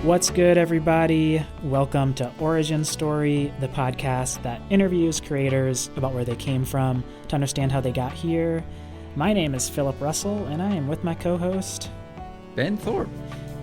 What's good, everybody? Welcome to Origin Story, the podcast that interviews creators about where they came from to understand how they got here. My name is Phillip Russell, and I am with my co-host, Ben Thorp.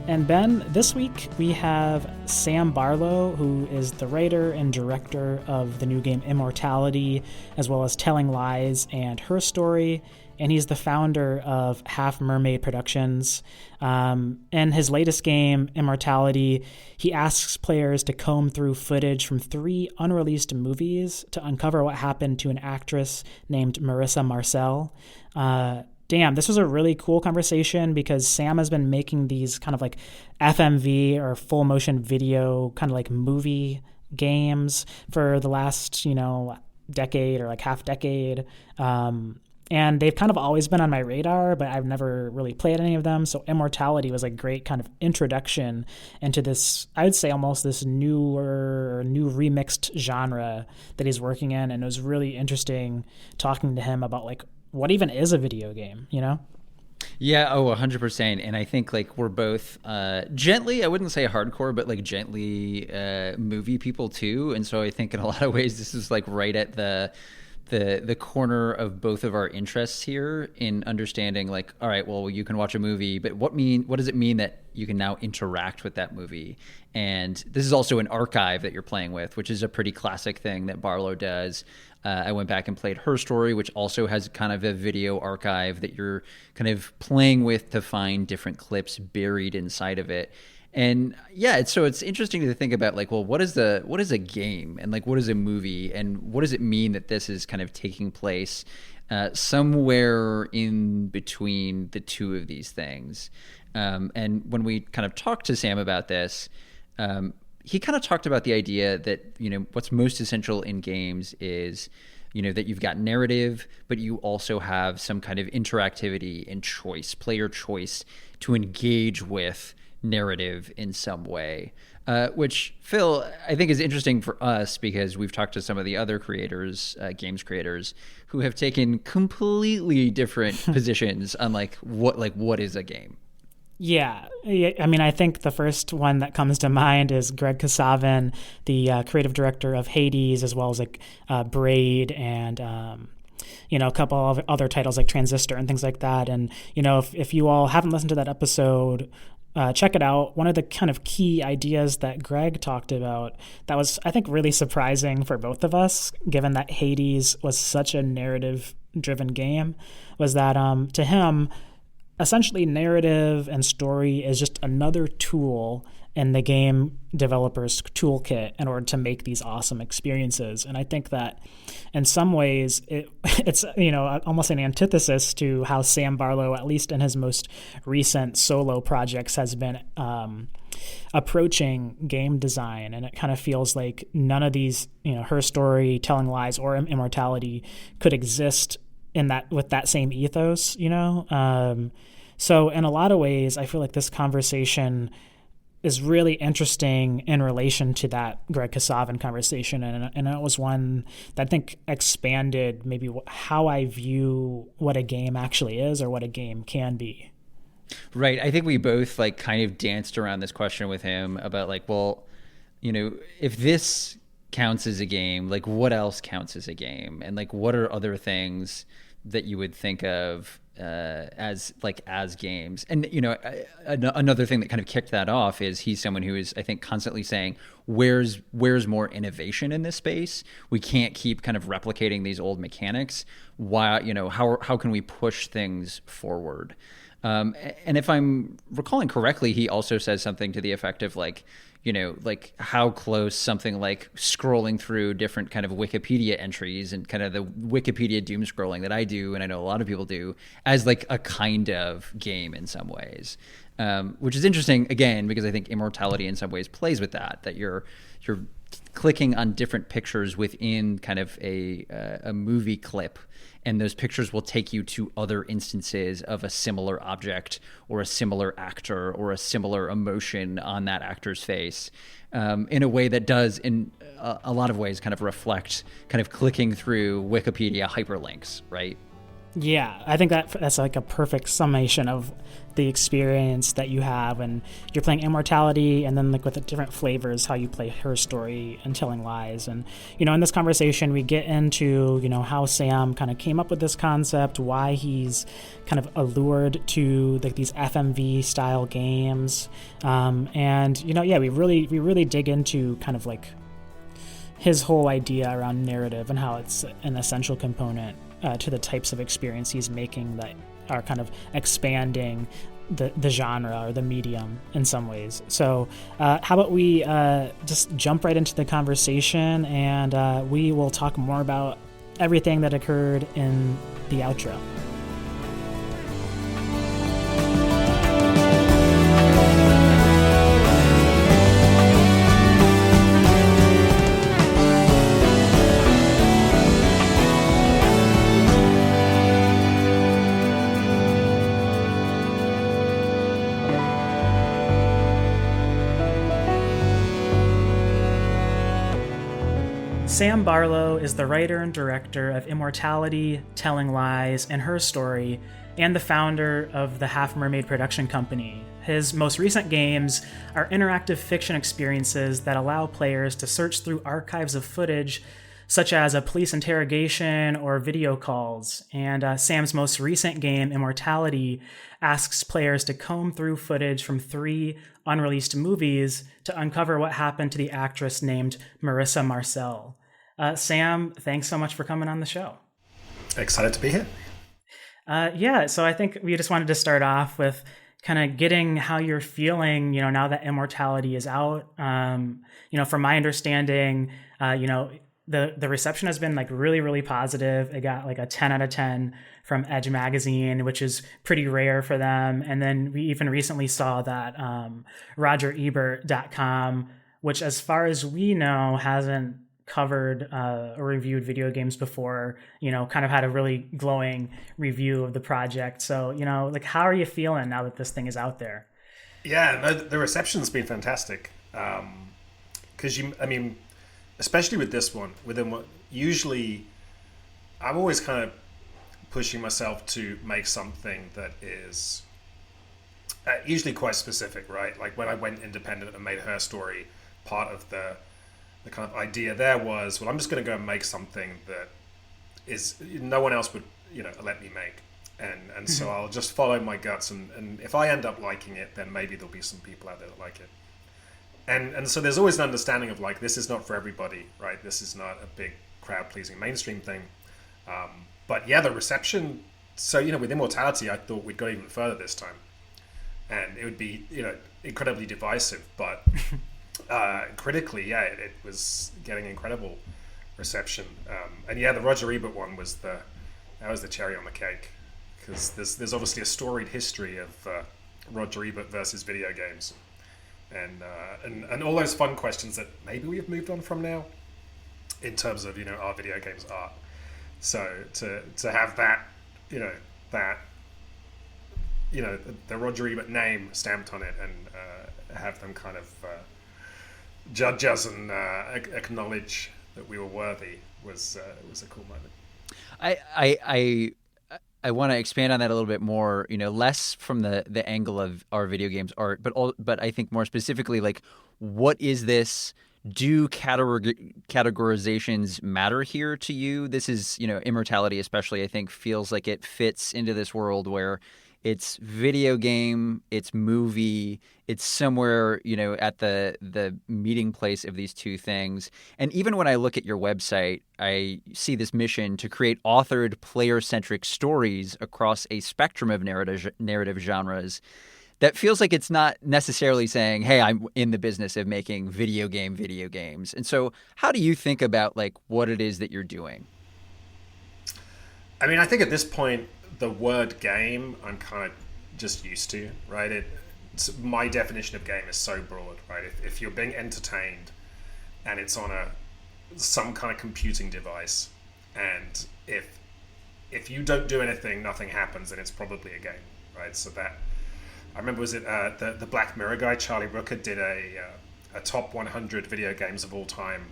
And Ben, this week we have Sam Barlow, who is the writer and director of the new game Immortality, as well as Telling Lies and Her Story, and he's the founder of Half Mermaid Productions. In his latest game, Immortality, he asks players to comb through footage from 3 unreleased movies to uncover what happened to an actress named Marissa Marcel. Damn, this was a really cool conversation because Sam has been making these kind of like FMV or full motion video kind of like movie games for the last, decade or like half decade. And they've kind of always been on my radar, but I've never really played any of them. So Immortality was a great kind of introduction into this, I would say almost this new remixed genre that he's working in. And it was really interesting talking to him about like, what even is a video game, Yeah, 100%. And I think like we're both gently, I wouldn't say hardcore, but like gently movie people too. And so I think in a lot of ways this is like right at the corner of both of our interests here in understanding like, all right, well, you can watch a movie, but what does it mean that you can now interact with that movie? And this is also an archive that you're playing with, which is a pretty classic thing that Barlow does. I went back and played Her Story, which also has kind of a video archive that you're kind of playing with to find different clips buried inside of it. And yeah, it's interesting to think about like, well, what is a game and like what is a movie and what does it mean that this is kind of taking place somewhere in between the two of these things. And when we kind of talked to Sam about this, he kind of talked about the idea that, what's most essential in games is, that you've got narrative, but you also have some kind of interactivity and choice, player choice to engage with narrative in some way, which, Phil, I think is interesting for us because we've talked to some of the other creators, games creators, who have taken completely different positions on what is a game. Yeah. I mean, I think the first one that comes to mind is Greg Kasavin, the creative director of Hades, as well as like Braid and a couple of other titles like Transistor and things like that. And, if you all haven't listened to that episode, check it out. One of the kind of key ideas that Greg talked about that was, I think, really surprising for both of us, given that Hades was such a narrative-driven game, was that to him, essentially narrative and story is just another tool in the game developer's toolkit in order to make these awesome experiences. And I think that in some ways it's almost an antithesis to how Sam Barlow, at least in his most recent solo projects, has been approaching game design. And it kind of feels like none of these, Her Story, Telling Lies, or Immortality could exist with that same ethos, So in a lot of ways, I feel like this conversation is really interesting in relation to that Greg Kasavin conversation. And it was one that I think expanded maybe how I view what a game actually is or what a game can be. Right. I think we both like kind of danced around this question with him about like, well, if this counts as a game, like what else counts as a game? And like, what are other things that you would think of as games? And another thing that kind of kicked that off is he's someone who is, I think, constantly saying, where's more innovation in this space? We can't keep kind of replicating these old mechanics. Why, how can we push things forward? And if I'm recalling correctly, he also says something to the effect of like how close something like scrolling through different kind of Wikipedia entries and kind of the Wikipedia doom scrolling that I do, and I know a lot of people do, as like a kind of game in some ways, which is interesting, again, because I think Immortality in some ways plays with that you're clicking on different pictures within kind of a movie clip, and those pictures will take you to other instances of a similar object or a similar actor or a similar emotion on that actor's face, in a way that does, in a lot of ways, kind of reflect kind of clicking through Wikipedia hyperlinks, right? Yeah, I think that's like a perfect summation of the experience that you have, and you're playing Immortality, and then like with the different flavors, how you play Her Story and Telling Lies. And in this conversation, we get into how Sam kind of came up with this concept, why he's kind of allured to like these FMV style games, and yeah, we really dig into kind of like his whole idea around narrative and how it's an essential component to the types of experience he's making that are kind of expanding the genre or the medium in some ways. So how about we just jump right into the conversation, and we will talk more about everything that occurred in the outro. Sam Barlow is the writer and director of Immortality, Telling Lies, and Her Story, and the founder of the Half Mermaid production company. His most recent games are interactive fiction experiences that allow players to search through archives of footage, such as a police interrogation or video calls. And Sam's most recent game, Immortality, asks players to comb through footage from 3 unreleased movies to uncover what happened to the actress named Marissa Marcel. Sam, thanks so much for coming on the show. Excited to be here. Yeah, so I think we just wanted to start off with kind of getting how you're feeling, now that Immortality is out. From my understanding, the reception has been like really, really positive. It got like a 10 out of 10 from Edge magazine, which is pretty rare for them. And then we even recently saw that RogerEbert.com, which as far as we know, hasn't covered or reviewed video games before, kind of had a really glowing review of the project. So, like, how are you feeling now that this thing is out there? Yeah, no, the reception's been fantastic. Because especially with this one, usually I'm always kind of pushing myself to make something that is usually quite specific, right? Like when I went independent and made Her Story, part of the kind of idea there was, well, I'm just going to go and make something that is no one else would let me make, and so I'll just follow my guts, and if I end up liking it, then maybe there'll be some people out there that like it. And so there's always an understanding of like, this is not for everybody, right? This is not a big crowd-pleasing mainstream thing. But yeah, the reception, so, with Immortality, I thought we'd go even further this time. And it would be, incredibly divisive. But critically, yeah, it was getting incredible reception. And yeah, the Roger Ebert one was the cherry on the cake. Because there's obviously a storied history of Roger Ebert versus video games. And all those fun questions that maybe we have moved on from now in terms of our video games art. So to have that the Roger Ebert name stamped on it, and have them kind of judge us and acknowledge that we were worthy was a cool moment. I want to expand on that a little bit more, less from the angle of our video games art, but I think more specifically, like, what is this? Do categorizations matter here to you? This is, Immortality especially, I think, feels like it fits into this world where it's video game, it's movie, it's somewhere, at the meeting place of these two things. And even when I look at your website, I see this mission to create authored, player-centric stories across a spectrum of narrative genres. That feels like it's not necessarily saying, hey, I'm in the business of making video games. And so how do you think about like what it is that you're doing? I think at this point, the word game, I'm kind of just used to, right? My definition of game is so broad, right? If you're being entertained and it's on some kind of computing device, and if you don't do anything, nothing happens, then it's probably a game, right? So that, I remember, was it the Black Mirror guy, Charlie Brooker, did a top 100 video games of all time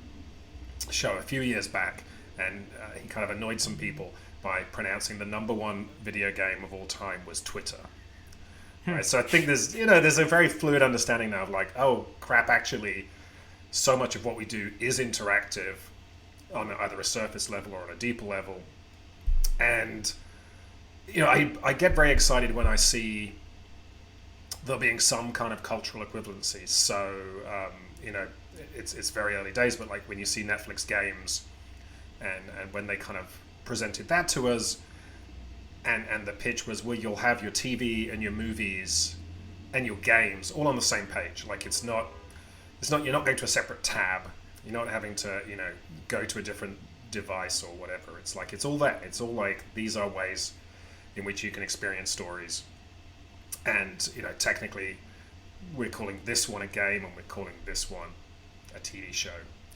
show a few years back, and he kind of annoyed some people by pronouncing the number one video game of all time was Twitter. Right? So I think there's a very fluid understanding now of like, oh crap, actually so much of what we do is interactive on either a surface level or on a deeper level. And I get very excited when I see there being some kind of cultural equivalencies. So it's very early days, but like when you see Netflix games and when they kind of presented that to us, and the pitch was, well, you'll have your TV and your movies and your games all on the same page. Like it's not you're not going to a separate tab. You're not having to go to a different device or whatever. It's like it's all there. It's all like these are ways in which you can experience stories. And technically we're calling this one a game and we're calling this one a TV show,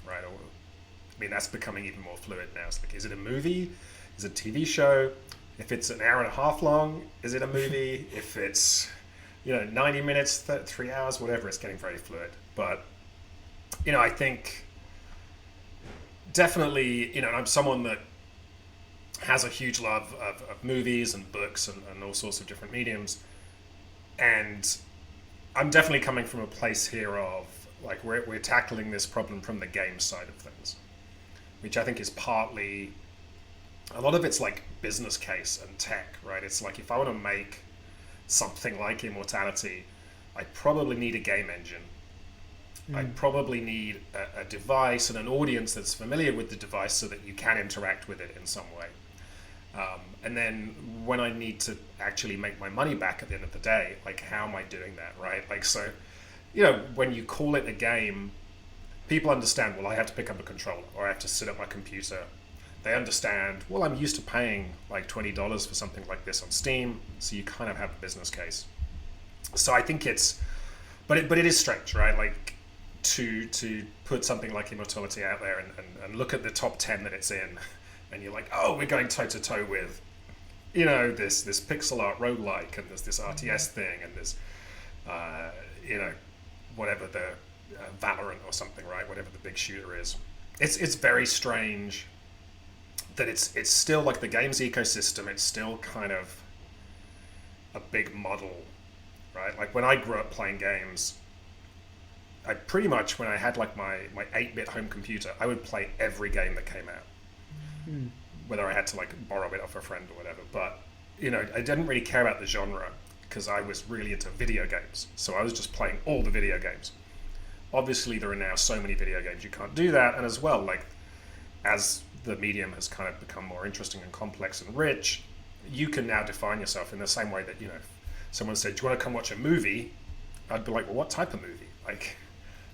right? Or, I mean, that's becoming even more fluid now. It's like, is it a movie? Is it a TV show? If it's an hour and a half long, is it a movie? If it's 90 minutes, 3 hours, whatever, it's getting very fluid. But I think definitely, I'm someone that has a huge love of movies and books and all sorts of different mediums. And I'm definitely coming from a place here of like we're tackling this problem from the game side of things, which I think is partly, a lot of it's like business case and tech, right? It's like if I want to make something like Immortality, I probably need a game engine. I probably need a device and an audience that's familiar with the device so that you can interact with it in some way. And then when I need to actually make my money back at the end of the day, like how am I doing that, right? Like, so, when you call it a game, people understand, well, I have to pick up a controller or I have to sit at my computer. They understand, well, I'm used to paying like $20 for something like this on Steam, so you kind of have a business case. So I think but it is strange, right? Like to put something like Immortality out there and look at the top 10 that it's in, and you're like, oh, we're going toe to toe with, this pixel art roguelike, and there's this RTS thing, and there's, whatever the Valorant or something, right? Whatever the big shooter is. It's very strange that it's still like the games ecosystem. It's still kind of a big model, right? Like when I grew up playing games, I pretty much, when I had like my 8-bit home computer, I would play every game that came out. Whether I had to like borrow it off a friend or whatever. But, I didn't really care about the genre because I was really into video games. So I was just playing all the video games. Obviously, there are now so many video games you can't do that. And as well, like, as the medium has kind of become more interesting and complex and rich, you can now define yourself in the same way that, if someone said, do you want to come watch a movie? I'd be like, well, what type of movie? Like,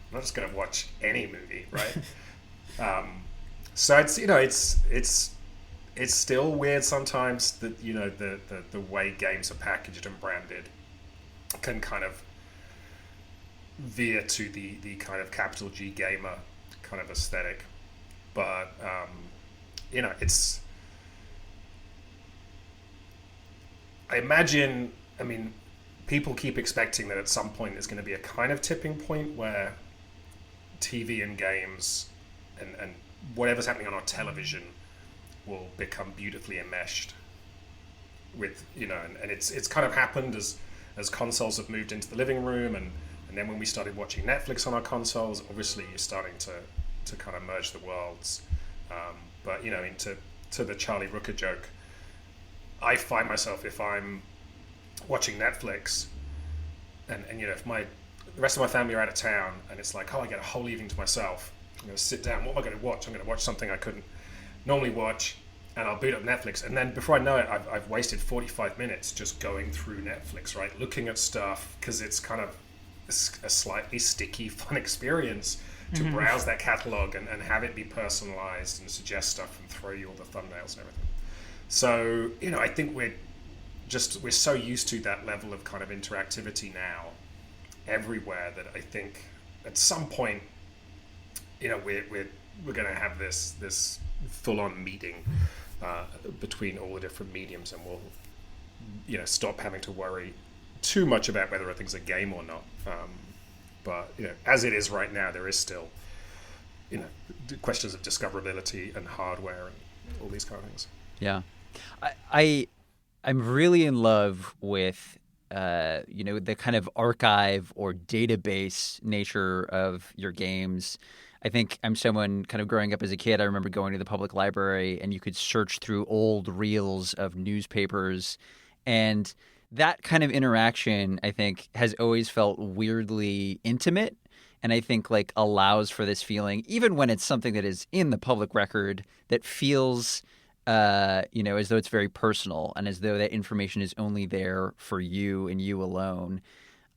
I'm not just going to watch any movie, right? So it's still weird sometimes that the way games are packaged and branded can kind of veer to the kind of capital G gamer kind of aesthetic, but it's, I imagine, people keep expecting that at some point there's going to be a kind of tipping point where TV and games and whatever's happening on our television will become beautifully enmeshed with, and it's kind of happened as consoles have moved into the living room, and then when we started watching Netflix on our consoles, obviously you're starting to kind of merge the worlds. But to the Charlie Rooker joke, I find myself, if I'm watching Netflix and if the rest of my family are out of town and it's like, oh, I get a whole evening to myself, I'm going to sit down, what am I going to watch? I'm going to watch something I couldn't normally watch, and I'll boot up Netflix, and then before I know it, I've wasted 45 minutes just going through Netflix, right, looking at stuff, because it's kind of a slightly sticky, fun experience to browse that catalog and have it be personalized and suggest stuff and throw you all the thumbnails and everything. So, I think we're so used to that level of kind of interactivity now everywhere that I think at some point, we're going to have this full-on meeting between all the different mediums, and we'll stop having to worry too much about whether a thing's a game or not. But as it is right now, there is still questions of discoverability and hardware and all these kind of things. Yeah. I I'm really in love with the kind of archive or database nature of your games. I think I'm someone kind of growing up as a kid. I remember going to the public library and you could search through old reels of newspapers. And that kind of interaction, I think, has always felt weirdly intimate. And I think like allows for this feeling, even when it's something that is in the public record that feels as though it's very personal and as though that information is only there for you and you alone.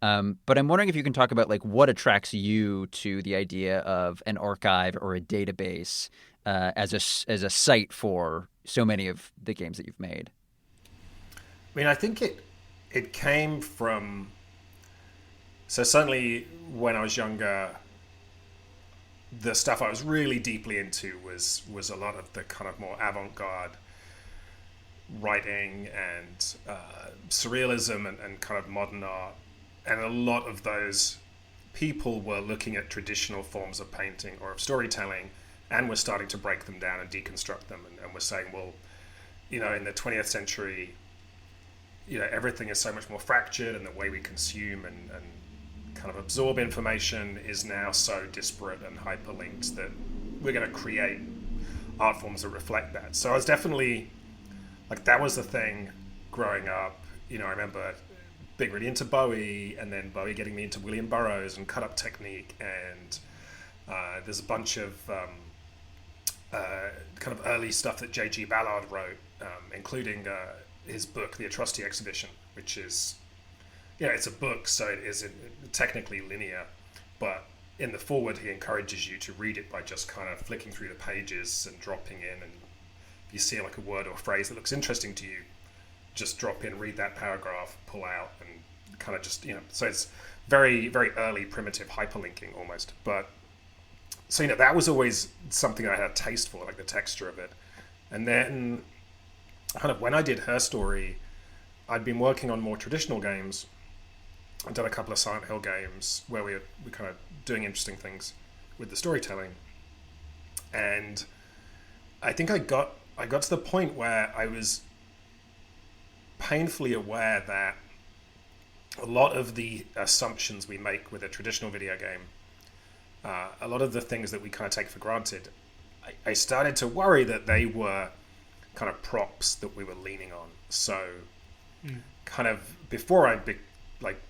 But I'm wondering if you can talk about like what attracts you to the idea of an archive or a database as a site for so many of the games that you've made. I mean, I think it came from, so certainly when I was younger, the stuff I was really deeply into was a lot of the kind of more avant-garde writing and surrealism and kind of modern art. And a lot of those people were looking at traditional forms of painting or of storytelling and were starting to break them down and deconstruct them. And were saying, well, in the 20th century, everything is so much more fractured, and the way we consume and kind of absorb information is now so disparate and hyperlinked that we're going to create art forms that reflect that. So I was definitely, like, that was the thing growing up. I remember being really into Bowie, and then Bowie getting me into William Burroughs and cut-up technique, and there's a bunch of kind of early stuff that J.G. Ballard wrote, including his book, The Atrocity Exhibition, which is, it's a book, so it isn't technically linear, but in the foreword he encourages you to read it by just kind of flicking through the pages and dropping in, and if you see like a word or phrase that looks interesting to you, just drop in, read that paragraph, pull out, and kind of just, so it's very, very early primitive hyperlinking almost. But so, that was always something I had a taste for, like the texture of it. And then kind of when I did Her Story, I'd been working on more traditional games. I'd done a couple of Silent Hill games where we were kind of doing interesting things with the storytelling. And I think I got to the point where I was painfully aware that a lot of the assumptions we make with a traditional video game, a lot of the things that we kind of take for granted, I started to worry that they were kind of props that we were leaning on. So kind of before I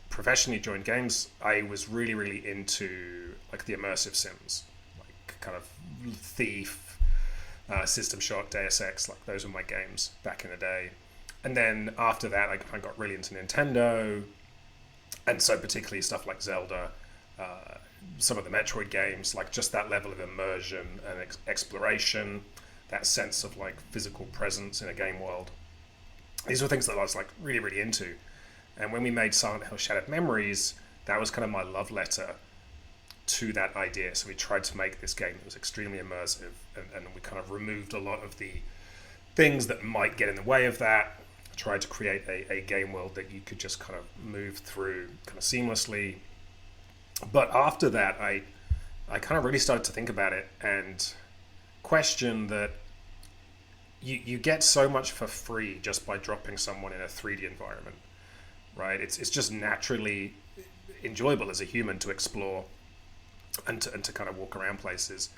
professionally joined games, I was really, really into like the immersive sims, like kind of Thief, System Shock, Deus Ex, like those were my games back in the day. And then after that, I got really into Nintendo, and so particularly stuff like Zelda, some of the Metroid games, like just that level of immersion and exploration, that sense of like physical presence in a game world. These were things that I was like really, really into. And when we made Silent Hill Shattered Memories, that was kind of my love letter to that idea. So we tried to make this game that was extremely immersive, and we kind of removed a lot of the things that might get in the way of that. Tried to create a game world that you could just kind of move through kind of seamlessly. But after that, I kind of really started to think about it and question that you get so much for free just by dropping someone in a 3D environment, right? It's just naturally enjoyable as a human to explore and to kind of walk around places.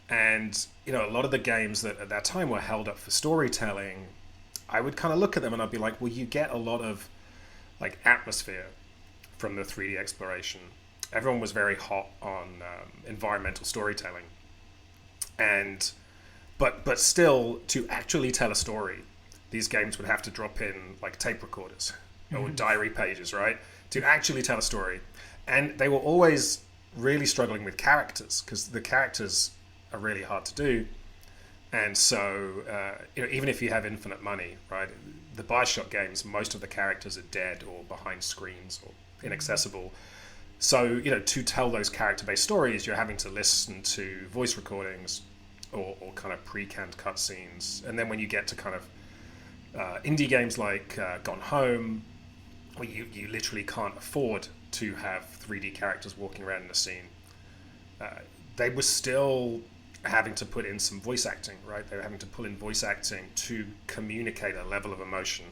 And, a lot of the games that at that time were held up for storytelling, I would kind of look at them and I'd be like, well, you get a lot of like atmosphere from the 3D exploration. Everyone was very hot on environmental storytelling, but still, to actually tell a story, these games would have to drop in like tape recorders or diary pages, right? To actually tell a story, and they were always really struggling with characters because the characters are really hard to do. And so, even if you have infinite money, right, the Bioshock games, most of the characters are dead or behind screens or inaccessible. So, to tell those character-based stories, you're having to listen to voice recordings or kind of pre-canned cutscenes. And then when you get to kind of indie games like Gone Home, where you literally can't afford to have 3D characters walking around in a scene, they were still having to put in some voice acting, right? They were having to pull in voice acting to communicate a level of emotion.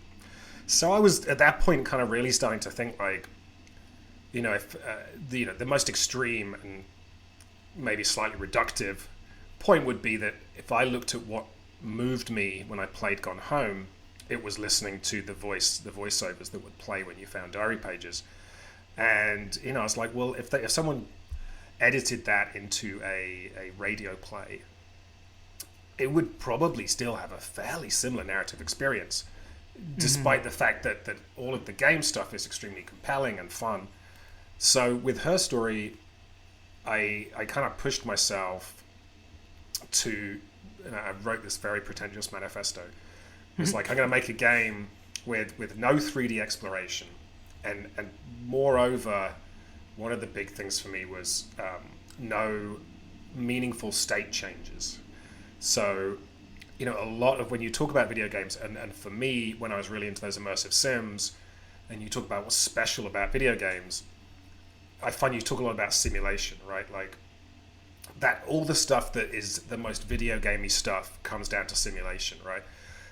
So I was at that point kind of really starting to think like, if the most extreme and maybe slightly reductive point would be that if I looked at what moved me when I played Gone Home, it was listening to the voiceovers that would play when you found diary pages. And I was like, well, if someone edited that into a radio play, it would probably still have a fairly similar narrative experience, despite the fact that all of the game stuff is extremely compelling and fun. So with her story, I kind of pushed myself to, I wrote this very pretentious manifesto. It's like, I'm going to make a game with no 3D exploration. And moreover, one of the big things for me was no meaningful state changes. So, a lot of when you talk about video games, and for me, when I was really into those immersive sims, and you talk about what's special about video games, I find you talk a lot about simulation, right? Like, that all the stuff that is the most video gamey stuff comes down to simulation, right?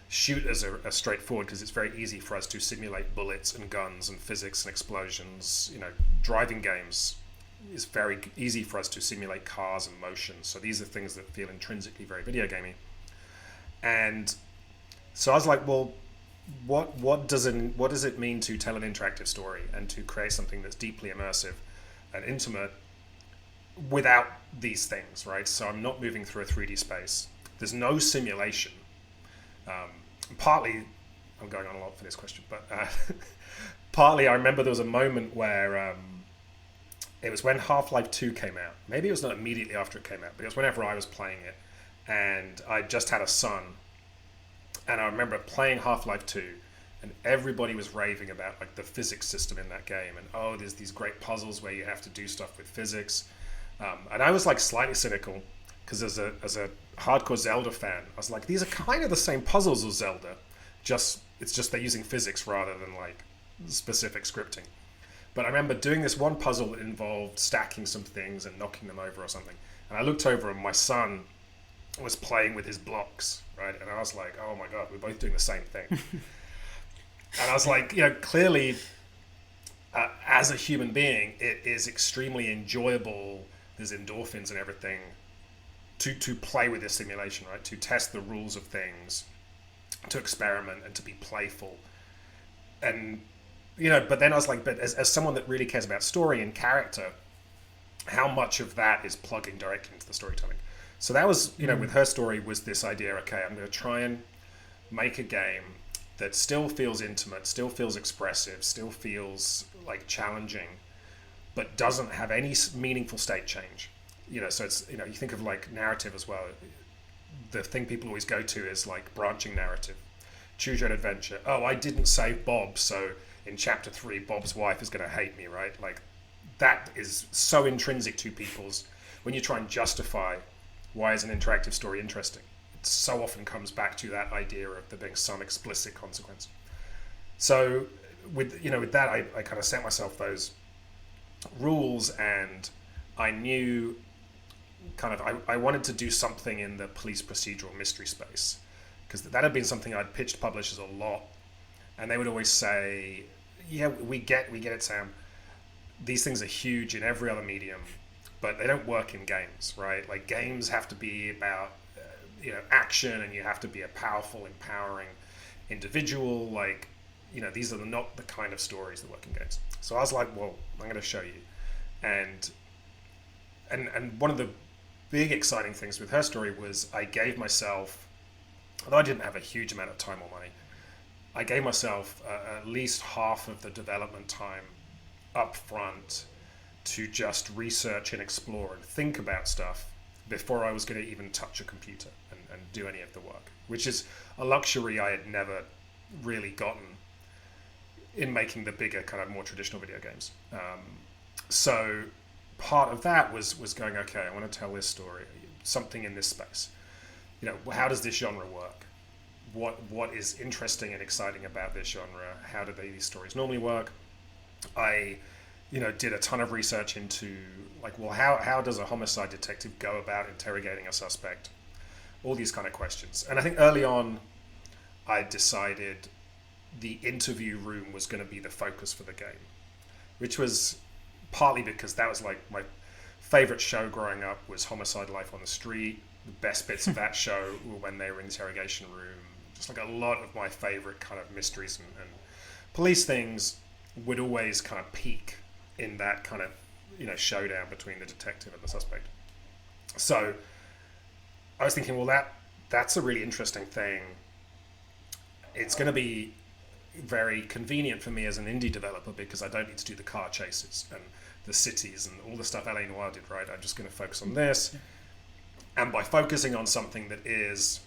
Shooters are straightforward because it's very easy for us to simulate bullets and guns and physics and explosions. Driving games is very easy for us to simulate cars and motion. So these are things that feel intrinsically very video gamey. And so I was like, well, what does it mean to tell an interactive story and to create something that's deeply immersive and intimate without these things, right? So I'm not moving through a 3D space. There's no simulation. Partly, I'm going on a lot for this question, but partly I remember there was a moment where it was when Half-Life 2 came out. Maybe it was not immediately after it came out, but it was whenever I was playing it. And I just had a son. And I remember playing Half-Life 2, and everybody was raving about like the physics system in that game. And there's these great puzzles where you have to do stuff with physics. And I was like slightly cynical, because as a hardcore Zelda fan, I was like, these are kind of the same puzzles as Zelda, it's just they're using physics rather than like specific scripting. But I remember doing this one puzzle that involved stacking some things and knocking them over or something, and I looked over and my son was playing with his blocks, right? And I was like, oh my god, we're both doing the same thing. And I was like, clearly as a human being, it is extremely enjoyable, there's endorphins and everything, to play with this simulation, right? To test the rules of things, to experiment and to be playful. And, but then I was like, but as someone that really cares about story and character, how much of that is plugging directly into the storytelling? So that was, with her story was this idea, okay, I'm going to try and make a game that still feels intimate, still feels expressive, still feels like challenging, but doesn't have any meaningful state change. So it's, you think of like narrative as well. The thing people always go to is like branching narrative. Choose your own adventure. Oh, I didn't save Bob, so in chapter 3, Bob's wife is going to hate me, right? Like, that is so intrinsic to people's, when you try and justify why is an interactive story interesting, it so often comes back to that idea of there being some explicit consequence. So with that, I kind of set myself those rules, and I knew I wanted to do something in the police procedural mystery space, because that had been something I'd pitched publishers a lot, and they would always say, yeah, we get it, Sam. These things are huge in every other medium, but they don't work in games, right? Like, games have to be about action, and you have to be a powerful, empowering individual. Like, these are not the kind of stories that work in games. So I was like, well, I'm going to show you. And one of the big exciting things with her story was I gave myself, although I didn't have a huge amount of time or money, I gave myself at least half of the development time up front to just research and explore and think about stuff before I was going to even touch a computer and do any of the work, which is a luxury I had never really gotten in making the bigger, kind of more traditional video games. So part of that was going, okay, I want to tell this story, something in this space. How does this genre work? What is interesting and exciting about this genre? How do these stories normally work? I did a ton of research into like, well, how does a homicide detective go about interrogating a suspect? All these kind of questions. And I think early on, I decided the interview room was going to be the focus for the game, which was partly because that was like my favorite show growing up was Homicide: Life on the Street. The best bits of that show were when they were in the interrogation room. Just like a lot of my favorite kind of mysteries and police things would always kind of peak in that kind of showdown between the detective and the suspect. So I was thinking, well, that's a really interesting thing. It's going to be very convenient for me as an indie developer because I don't need to do the car chases and the cities and all the stuff LA Noire did, right? I'm just going to focus on this. And by focusing on something that is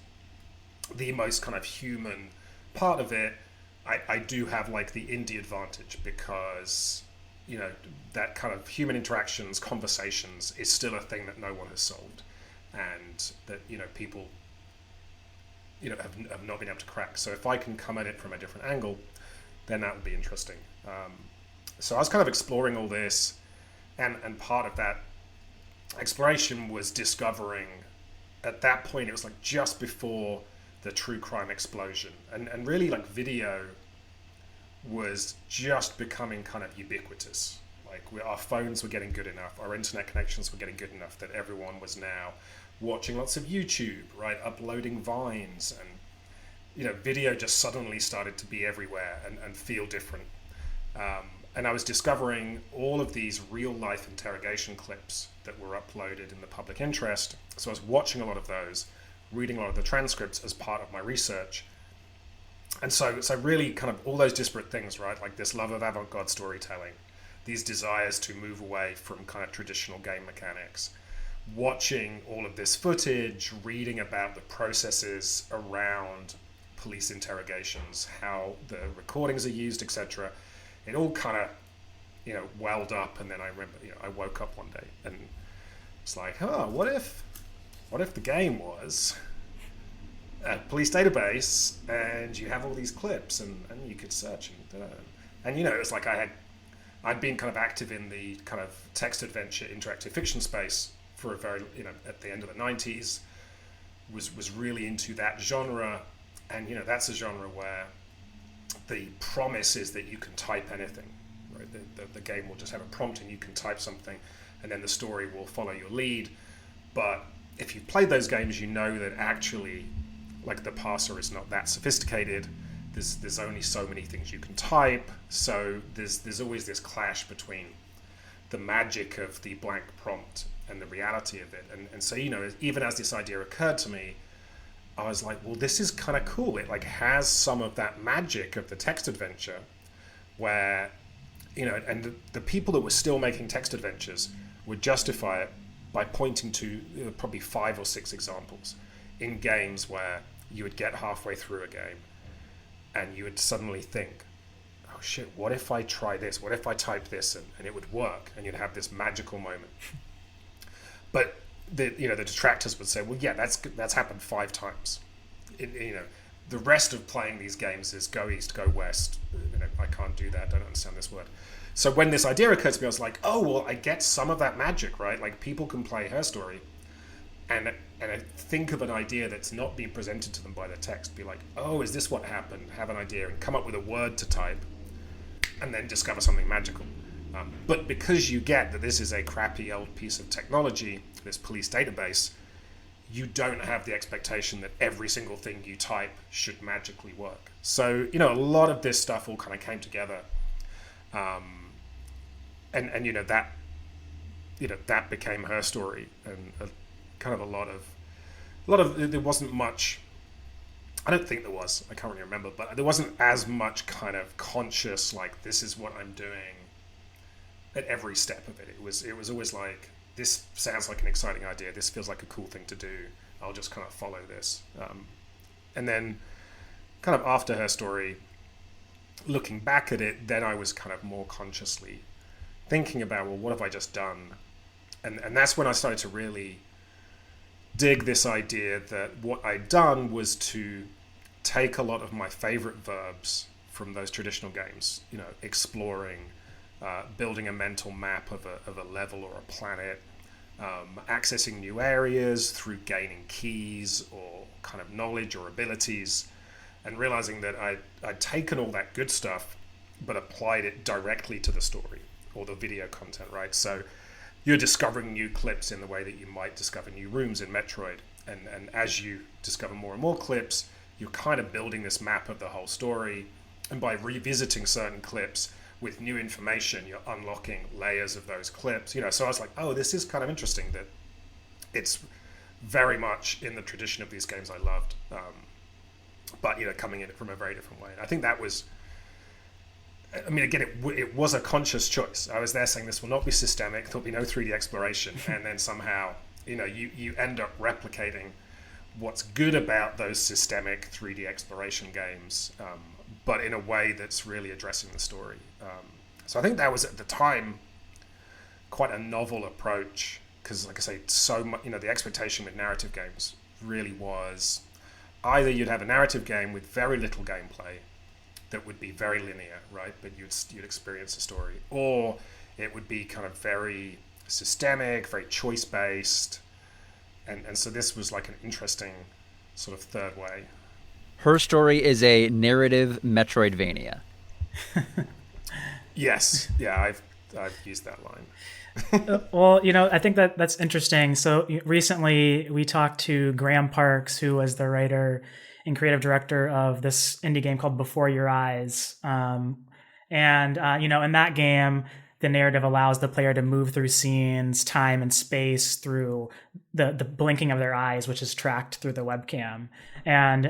the most kind of human part of it, I do have like the indie advantage because, that kind of human interactions, conversations is still a thing that no one has solved. And that, people, have not been able to crack. So if I can come at it from a different angle, then that would be interesting. So I was kind of exploring all this, and part of that exploration was discovering, at that point, it was like just before the true crime explosion. And really like video was just becoming kind of ubiquitous. Like our phones were getting good enough, our internet connections were getting good enough that everyone was now watching lots of YouTube, right? Uploading Vines, and video just suddenly started to be everywhere and feel different. And I was discovering all of these real life interrogation clips that were uploaded in the public interest. So I was watching a lot of those, reading a lot of the transcripts as part of my research. And so really kind of all those disparate things, right? Like this love of avant-garde storytelling, these desires to move away from kind of traditional game mechanics, watching all of this footage, reading about the processes around police interrogations, how the recordings are used, etc. It all kind of, welled up. And then I remember, I woke up one day and it's like, what if the game was a police database and you have all these clips and you could search and it's like I'd been kind of active in the kind of text adventure interactive fiction space for a very, at the end of the 90s, was really into that genre. And, that's a genre where the promise is that you can type anything, right? The game will just have a prompt and you can type something and then the story will follow your lead. But if you've played those games, you know that actually, like, the parser is not that sophisticated. There's only so many things you can type. So there's always this clash between the magic of the blank prompt and the reality of it. And so, even as this idea occurred to me, I was like, well, this is kind of cool. It like has some of that magic of the text adventure where, and the people that were still making text adventures would justify it by pointing to probably 5 or 6 examples in games where you would get halfway through a game and you would suddenly think, oh shit, what if I try this? What if I type this and it would work? And you'd have this magical moment. But the detractors would say, well, yeah, that's happened 5 times. The rest of playing these games is go east, go west. I can't do that. Don't understand this word. So when this idea occurred to me, I was like, oh, well, I get some of that magic, right? Like people can play Her Story and I think of an idea that's not being presented to them by the text. Be like, oh, is this what happened? Have an idea and come up with a word to type and then discover something magical. But because you get that this is a crappy old piece of technology, this police database, you don't have the expectation that every single thing you type should magically work. So, a lot of this stuff all kind of came together. That became Her Story, and kind of a lot of there wasn't much. I don't think there was. I can't really remember, but there wasn't as much kind of conscious like this is what I'm doing at every step of it. It was always like, this sounds like an exciting idea. This feels like a cool thing to do. I'll just kind of follow this. And then kind of after Her Story, looking back at it, then I was kind of more consciously thinking about, well, what have I just done? And that's when I started to really dig this idea that what I'd done was to take a lot of my favorite verbs from those traditional games, exploring, building a mental map of a level or a planet, accessing new areas through gaining keys or kind of knowledge or abilities, and realizing that I'd taken all that good stuff but applied it directly to the story or the video content, right? So you're discovering new clips in the way that you might discover new rooms in Metroid. And as you discover more and more clips, you're kind of building this map of the whole story. And by revisiting certain clips with new information, you're unlocking layers of those clips. So I was like, oh, this is kind of interesting that it's very much in the tradition of these games I loved. But, coming at it from a very different way. And I think that was... again, it was a conscious choice. I was there saying this will not be systemic, there'll be no 3D exploration, and then somehow, you end up replicating what's good about those systemic 3D exploration games, but in a way that's really addressing the story. So I think that was, at the time, quite a novel approach, because, like I say, so much, the expectation with narrative games really was either you'd have a narrative game with very little gameplay, that would be very linear, right? But you'd experience a story, or it would be kind of very systemic, very choice-based, and so this was like an interesting sort of third way. Her story is a narrative Metroidvania. Yes, yeah, I've used that line. Well, I think that's interesting. So recently we talked to Graham Parks, who was the writer and creative director of this indie game called Before Your Eyes. In that game, the narrative allows the player to move through scenes, time, and space through the blinking of their eyes, which is tracked through the webcam. And,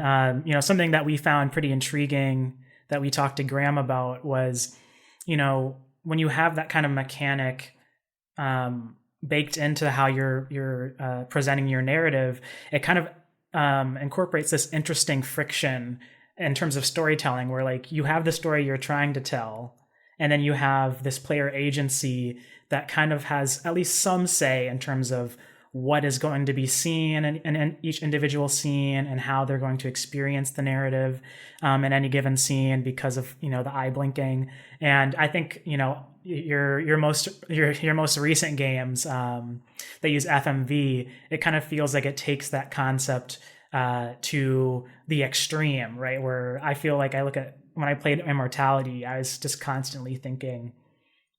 something that we found pretty intriguing that we talked to Graham about was, when you have that kind of mechanic baked into how you're presenting your narrative, it kind of incorporates this interesting friction in terms of storytelling, where like you have the story you're trying to tell, and then you have this player agency that kind of has at least some say in terms of what is going to be seen in each individual scene and how they're going to experience the narrative in any given scene because of the eye blinking. And I think your most recent games that use FMV, it kind of feels like it takes that concept to the extreme, right? Where I feel like I look at when I played Immortality, I was just constantly thinking,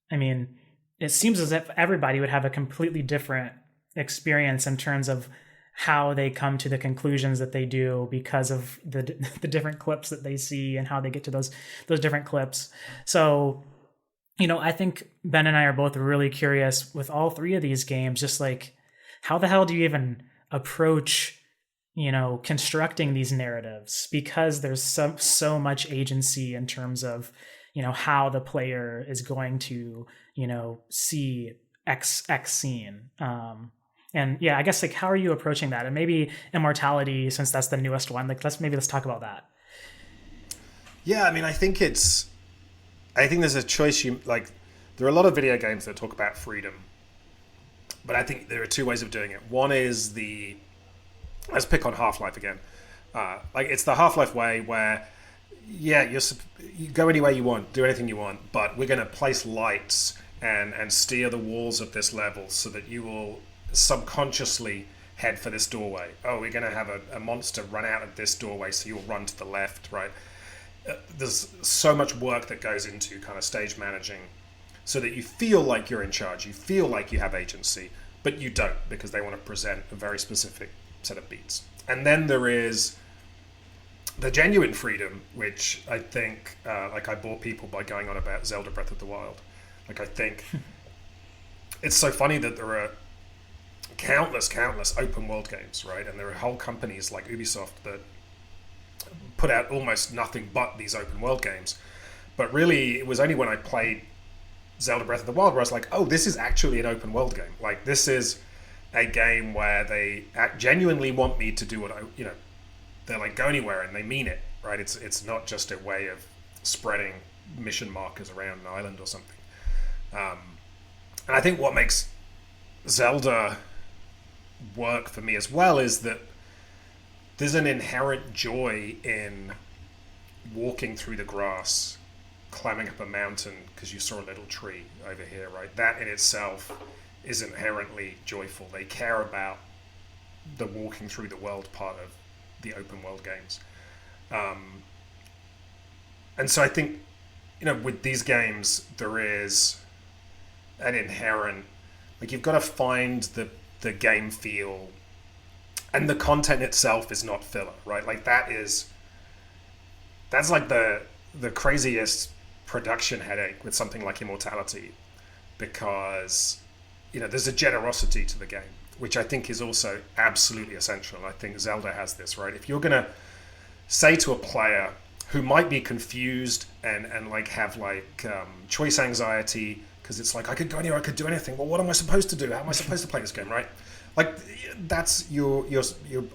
it seems as if everybody would have a completely different experience in terms of how they come to the conclusions that they do because of the different clips that they see and how they get to those different clips. So, I think Ben and I are both really curious with all three of these games, just like, how the hell do you even approach, constructing these narratives? Because there's so much agency in terms of, how the player is going to, see X scene. And yeah, I guess like, how are you approaching that? And maybe Immortality, since that's the newest one, like let's talk about that. Yeah, I think there's a choice. There are a lot of video games that talk about freedom, but I think there are two ways of doing it. One is let's pick on Half-Life again. It's the Half-Life way where, yeah, you go any way you want, do anything you want, but we're going to place lights and steer the walls of this level so that you will subconsciously head for this doorway. Oh, we're going to have a monster run out of this doorway, so you'll run to the left, right? There's so much work that goes into kind of stage managing so that you feel like you're in charge, you feel like you have agency, but you don't, because they want to present a very specific set of beats. And then there is the genuine freedom, which I think, I bore people by going on about Zelda Breath of the Wild. I think it's so funny that there are countless open world games, right? And there are whole companies like Ubisoft that put out almost nothing but these open world games. But really, it was only when I played Zelda Breath of the Wild where I was like, oh, this is actually an open world game. Like, this is a game where they genuinely want me to do what they're like, go anywhere, and they mean it, right? It's not just a way of spreading mission markers around an island or something. And I think what makes Zelda work for me as well is that there's an inherent joy in walking through the grass climbing up a mountain because you saw a little tree over here, right? That in itself is inherently joyful. They care about the walking through the world part of the open world games. And so I think, with these games, there is an inherent, like, you've got to find the game feel, and the content itself is not filler, right? Like, that's like the craziest production headache with something like Immortality, because, there's a generosity to the game, which I think is also absolutely essential. I think Zelda has this, right? If you're going to say to a player who might be confused and like have like choice anxiety, because it's like, I could go anywhere, I could do anything. Well, what am I supposed to do? How am I supposed to play this game, right? Like, that's you're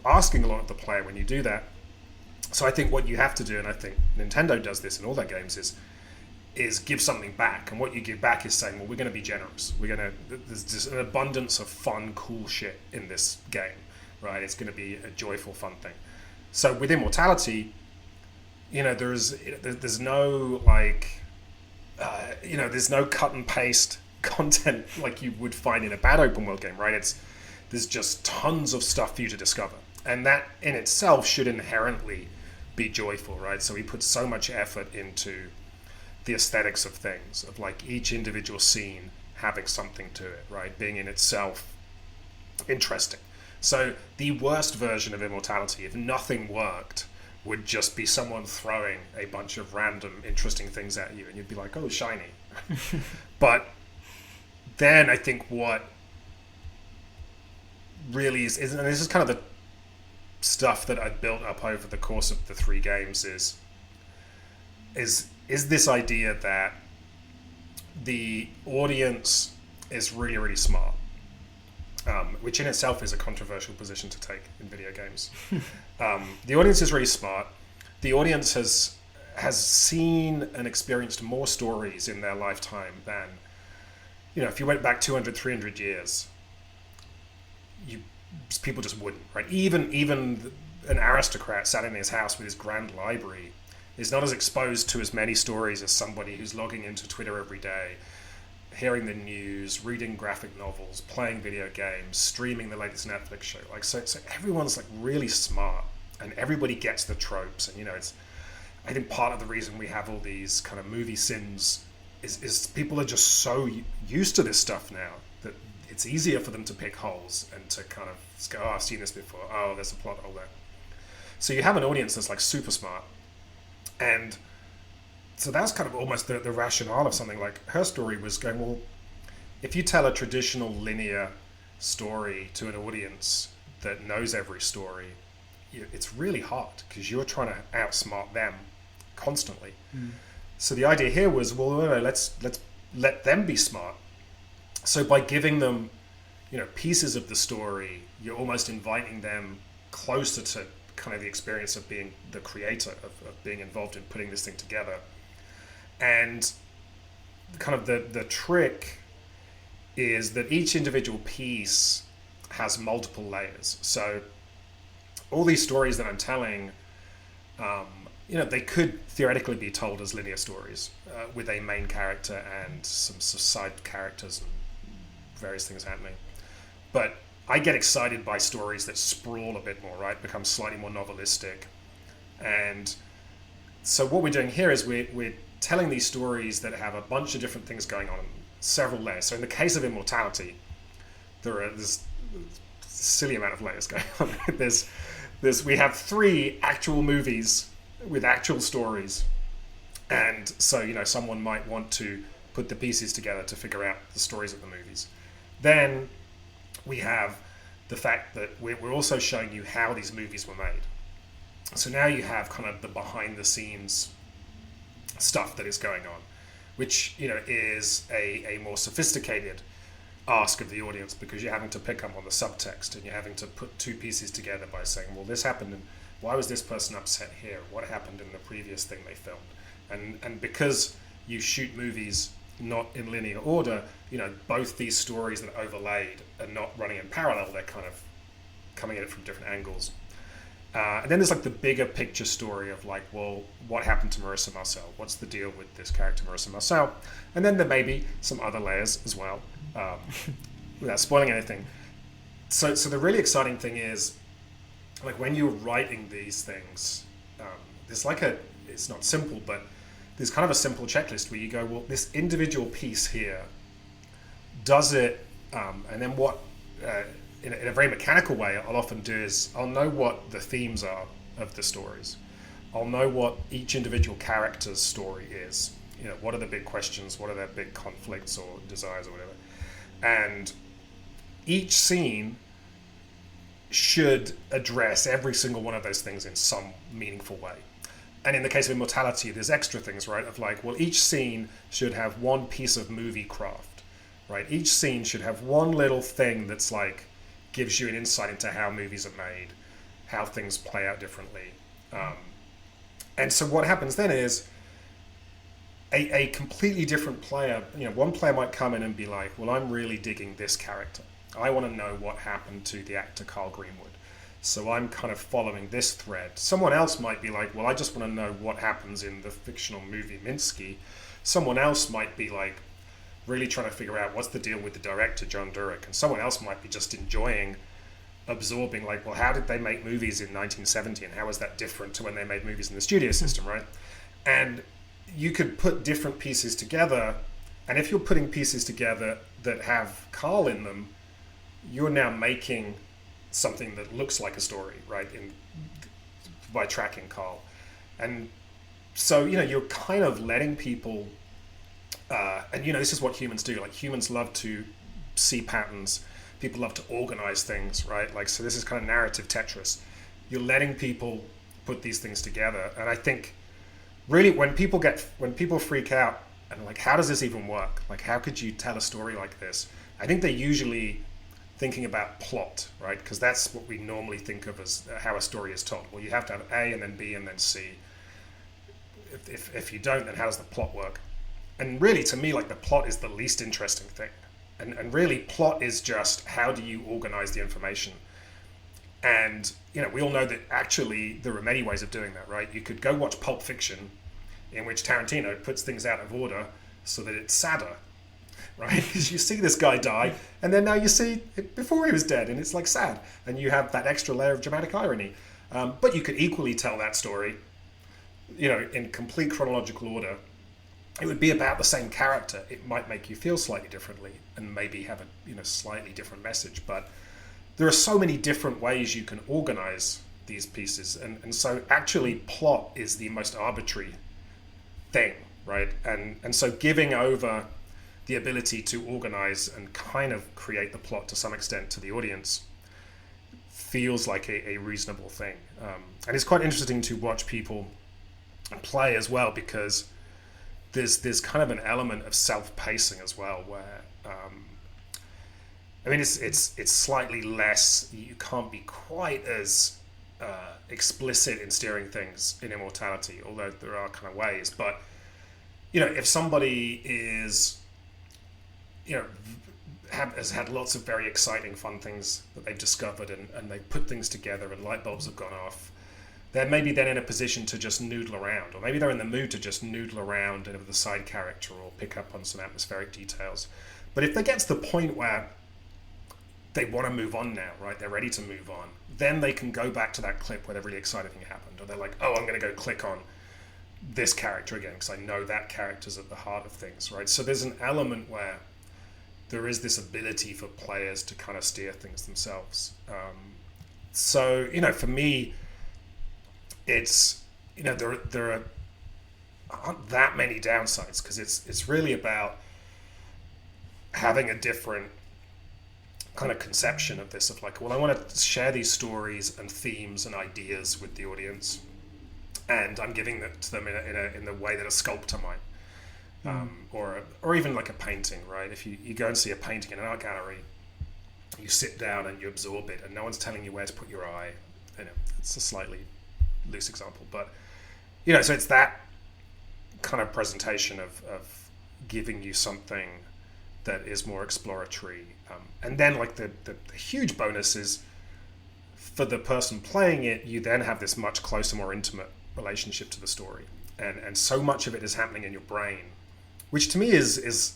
asking a lot of the player when you do that. So I think what you have to do, and I think Nintendo does this in all their games, is give something back. And what you give back is saying, well, we're going to be generous. There's just an abundance of fun, cool shit in this game, right? It's going to be a joyful, fun thing. So with Immortality, there's no like, there's no cut and paste content like you would find in a bad open world game, right? There's just tons of stuff for you to discover, and that in itself should inherently be joyful, right? So we put so much effort into the aesthetics of things, of like each individual scene having something to it, right? Being in itself interesting. So the worst version of Immortality, if nothing worked, would just be someone throwing a bunch of random interesting things at you, and you'd be like, oh, shiny. But then I think what really is, and this is kind of the stuff that I've built up over the course of the 3 games, is this idea that the audience is really, really smart, which in itself is a controversial position to take in video games. The audience is really smart. The audience has seen and experienced more stories in their lifetime than, if you went back 200, 300 years, people just wouldn't, right? Even an aristocrat sat in his house with his grand library is not as exposed to as many stories as somebody who's logging into Twitter every day, hearing the news, reading graphic novels, playing video games, streaming the latest Netflix show. Like, so everyone's like really smart, and everybody gets the tropes. And I think part of the reason we have all these kind of movie sins is people are just so used to this stuff now that it's easier for them to pick holes and to kind of go, oh, I've seen this before. Oh, there's a plot hole there. So you have an audience that's like super smart. And so that's kind of almost the rationale of something like her story was going, well, if you tell a traditional linear story to an audience that knows every story, it's really hard because you're trying to outsmart them constantly. So the idea here was, well, no, let's let them be smart. So by giving them, pieces of the story, you're almost inviting them closer to kind of the experience of being the creator, of being involved in putting this thing together. And kind of the trick is that each individual piece has multiple layers. So all these stories that I'm telling, they could theoretically be told as linear stories with a main character and some side characters and various things happening. But I get excited by stories that sprawl a bit more, right? Become slightly more novelistic. And so what we're doing here is we're telling these stories that have a bunch of different things going on, several layers. So in the case of Immortality, there's a silly amount of layers going on. We have 3 actual movies with actual stories. And so, someone might want to put the pieces together to figure out the stories of the movies. Then we have the fact that we're also showing you how these movies were made. So now you have kind of the behind the scenes stuff that is going on, which is a more sophisticated ask of the audience, because you're having to pick up on the subtext and you're having to put 2 pieces together by saying, well, this happened and why was this person upset here? What happened in the previous thing they filmed? And because you shoot movies not in linear order, both these stories that are overlaid are not running in parallel. They're kind of coming at it from different angles. And then there's like the bigger picture story of like, well, what happened to Marissa Marcel? What's the deal with this character, Marissa Marcel? And then there may be some other layers as well, without spoiling anything. So the really exciting thing is, like when you're writing these things, there's like it's not simple, but there's kind of a simple checklist where you go, well, this individual piece here, does it, and then what, in a very mechanical way, I'll often do is I'll know what the themes are of the stories. I'll know what each individual character's story is. You know, what are the big questions? What are their big conflicts or desires or whatever? And each scene should address every single one of those things in some meaningful way. And in the case of Immortality, there's extra things, right? Of like, well, each scene should have one piece of movie craft, right? Each scene should have one little thing that's like, gives you an insight into how movies are made, how things play out differently. And so what happens then is a completely different player, you know, one player might come in and be like, well, I'm really digging this character. I want to know what happened to the actor Carl Greenwood. So I'm kind of following this thread. Someone else might be like, well, I just want to know what happens in the fictional movie Minsky. Someone else might be like, really trying to figure out what's the deal with the director, John Durek. And someone else might be just enjoying, absorbing, like, well, how did they make movies in 1970 and how is that different to when they made movies in the studio system, right? And you could put different pieces together, and if you're putting pieces together that have Carl in them, you're now making something that looks like a story, right, by tracking Carl. And so, you know, you're kind of letting people... and you know, this is what humans do. Like, humans love to see patterns. People love to organize things, right? Like, so this is kind of narrative Tetris. You're letting people put these things together. And I think really when people freak out and like, how does this even work? Like, how could you tell a story like this? I think they're usually thinking about plot, right? Because that's what we normally think of as how a story is told. Well, you have to have A and then B and then C. If you don't, then how does the plot work? And really, to me, like, the plot is the least interesting thing. And really, plot is just how do you organize the information? And, you know, we all know that actually there are many ways of doing that, right? You could go watch Pulp Fiction, in which Tarantino puts things out of order so that it's sadder, right? Because you see this guy die, and then now you see it before he was dead, and it's like sad. And you have that extra layer of dramatic irony. But you could equally tell that story, you know, in complete chronological order. It would be about the same character. It might make you feel slightly differently and maybe have a, you know, slightly different message. But there are so many different ways you can organize these pieces. And so actually plot is the most arbitrary thing, right? And so giving over the ability to organize and kind of create the plot to some extent to the audience feels like a reasonable thing. And it's quite interesting to watch people play as well, because there's kind of an element of self-pacing as well, where I mean, it's slightly less. You can't be quite as explicit in steering things in Immortality, although there are kind of ways. But you know, if somebody is, you know, has had lots of very exciting, fun things that they've discovered, and they've put things together, and light bulbs have gone off, they're maybe then in a position to just noodle around, or maybe they're in the mood to just noodle around with the side character or pick up on some atmospheric details. But if they get to the point where they want to move on now, right, they're ready to move on, then they can go back to that clip where the really exciting thing happened, or they're like, oh, I'm going to go click on this character again because I know that character's at the heart of things, right? So there's an element where there is this ability for players to kind of steer things themselves. So, you know, for me, it's, you know, there aren't that many downsides, because it's really about having a different kind of conception of this, of like, well, I want to share these stories and themes and ideas with the audience, and I'm giving that to them in the way that a sculptor might, or even like a painting, right? If you go and see a painting in an art gallery, you sit down and you absorb it, and no one's telling you where to put your eye. You know, it's a slightly loose example, but you know, so it's that kind of presentation of giving you something that is more exploratory, and then like the huge bonus is for the person playing it, you then have this much closer, more intimate relationship to the story, and so much of it is happening in your brain, which to me is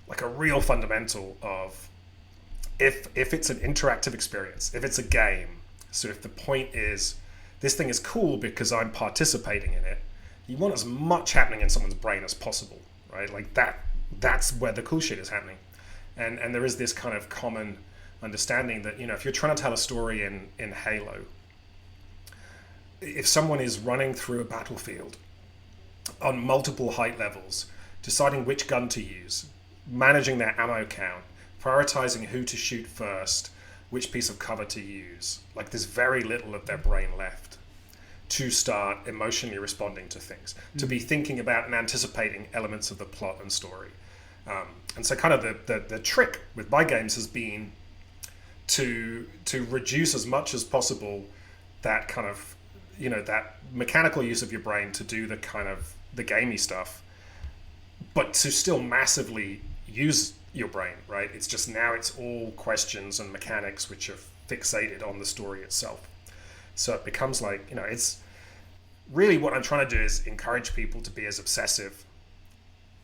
like a real fundamental of if it's an interactive experience, if it's a game. So if the point is this thing is cool because I'm participating in it, you want as much happening in someone's brain as possible, right? Like that's where the cool shit is happening. And there is this kind of common understanding that, if you're trying to tell a story in Halo, if someone is running through a battlefield on multiple height levels, deciding which gun to use, managing their ammo count, prioritizing who to shoot first, which piece of cover to use, like there's very little of their brain left to start emotionally responding to things, to be thinking about and anticipating elements of the plot and story. And so kind of the trick with my games has been to reduce as much as possible that kind of, that mechanical use of your brain to do the kind of the gamey stuff, but to still massively use your brain, right? It's just now it's all questions and mechanics which are fixated on the story itself. So it becomes like, it's really what I'm trying to do is encourage people to be as obsessive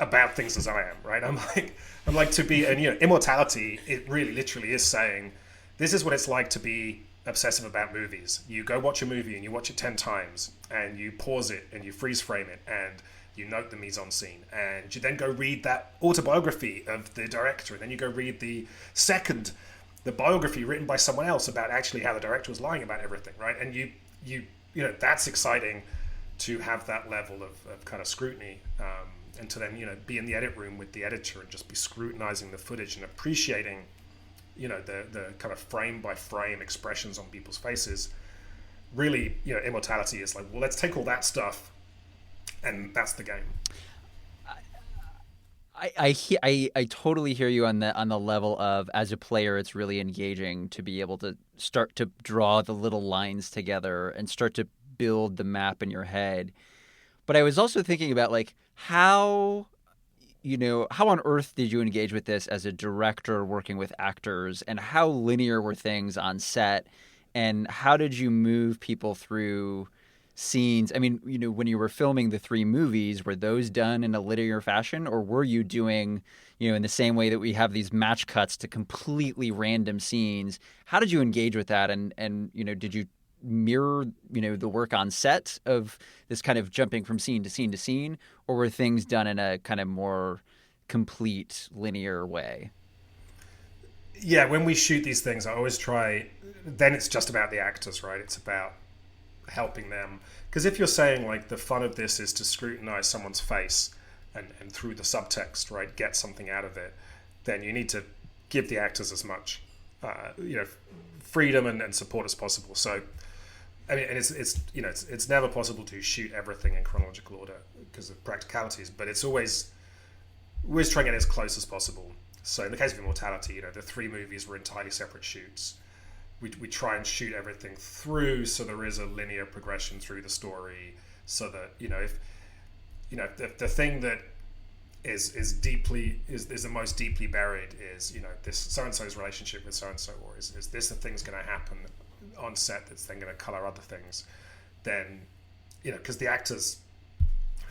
about things as I am, right? I'm like to be, and Immortality, it really literally is saying, this is what it's like to be obsessive about movies. You go watch a movie and you watch it 10 times and you pause it and you freeze frame it and you note the mise-en-scene, and you then go read that autobiography of the director, and then you go read the biography written by someone else about actually how the director was lying about everything, right? And you that's exciting to have that level of kind of scrutiny, and to then be in the edit room with the editor and just be scrutinizing the footage and appreciating the kind of frame by frame expressions on people's faces. Really, Immortality is like, well, let's take all that stuff, and that's the game. I totally hear you on the level of, as a player, it's really engaging to be able to start to draw the little lines together and start to build the map in your head. But I was also thinking about like how on earth did you engage with this as a director working with actors, and how linear were things on set, and how did you move people through scenes? I mean, when you were filming the 3 movies, were those done in a linear fashion, or were you doing, in the same way that we have these match cuts to completely random scenes? How did you engage with that? And did you mirror, the work on set of this kind of jumping from scene to scene to scene, or were things done in a kind of more complete linear way? Yeah, when we shoot these things, I always try, then it's just about the actors, right? It's about helping them, because if you're saying like the fun of this is to scrutinize someone's face and through the subtext, right, get something out of it, then you need to give the actors as much freedom and support as possible. So I mean, and it's never possible to shoot everything in chronological order because of practicalities, but it's always trying to get as close as possible. So in the case of Immortality, the 3 movies were entirely separate shoots. We try and shoot everything through so there is a linear progression through the story, so that if the thing that is the most deeply buried is this so and so's relationship with so and so, or is this the thing's going to happen on set that's then going to color other things, then because the actors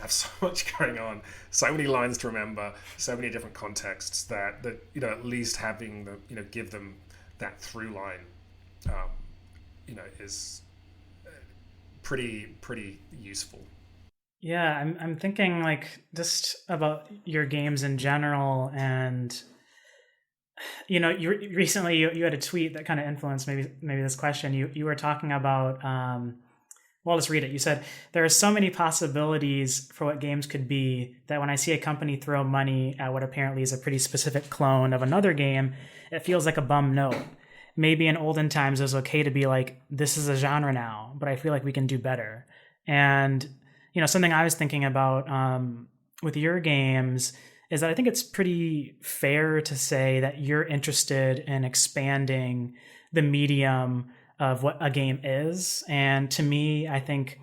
have so much going on, so many lines to remember, so many different contexts that at least having the give them that through line is pretty useful. Yeah, I'm thinking like just about your games in general, and you recently you had a tweet that kind of influenced maybe this question. You were talking about well, let's read it. You said, there are so many possibilities for what games could be that when I see a company throw money at what apparently is a pretty specific clone of another game, it feels like a bum note. Maybe in olden times it was okay to be like, this is a genre now, but I feel like we can do better. And, something I was thinking about with your games is that I think it's pretty fair to say that you're interested in expanding the medium of what a game is. And to me, I think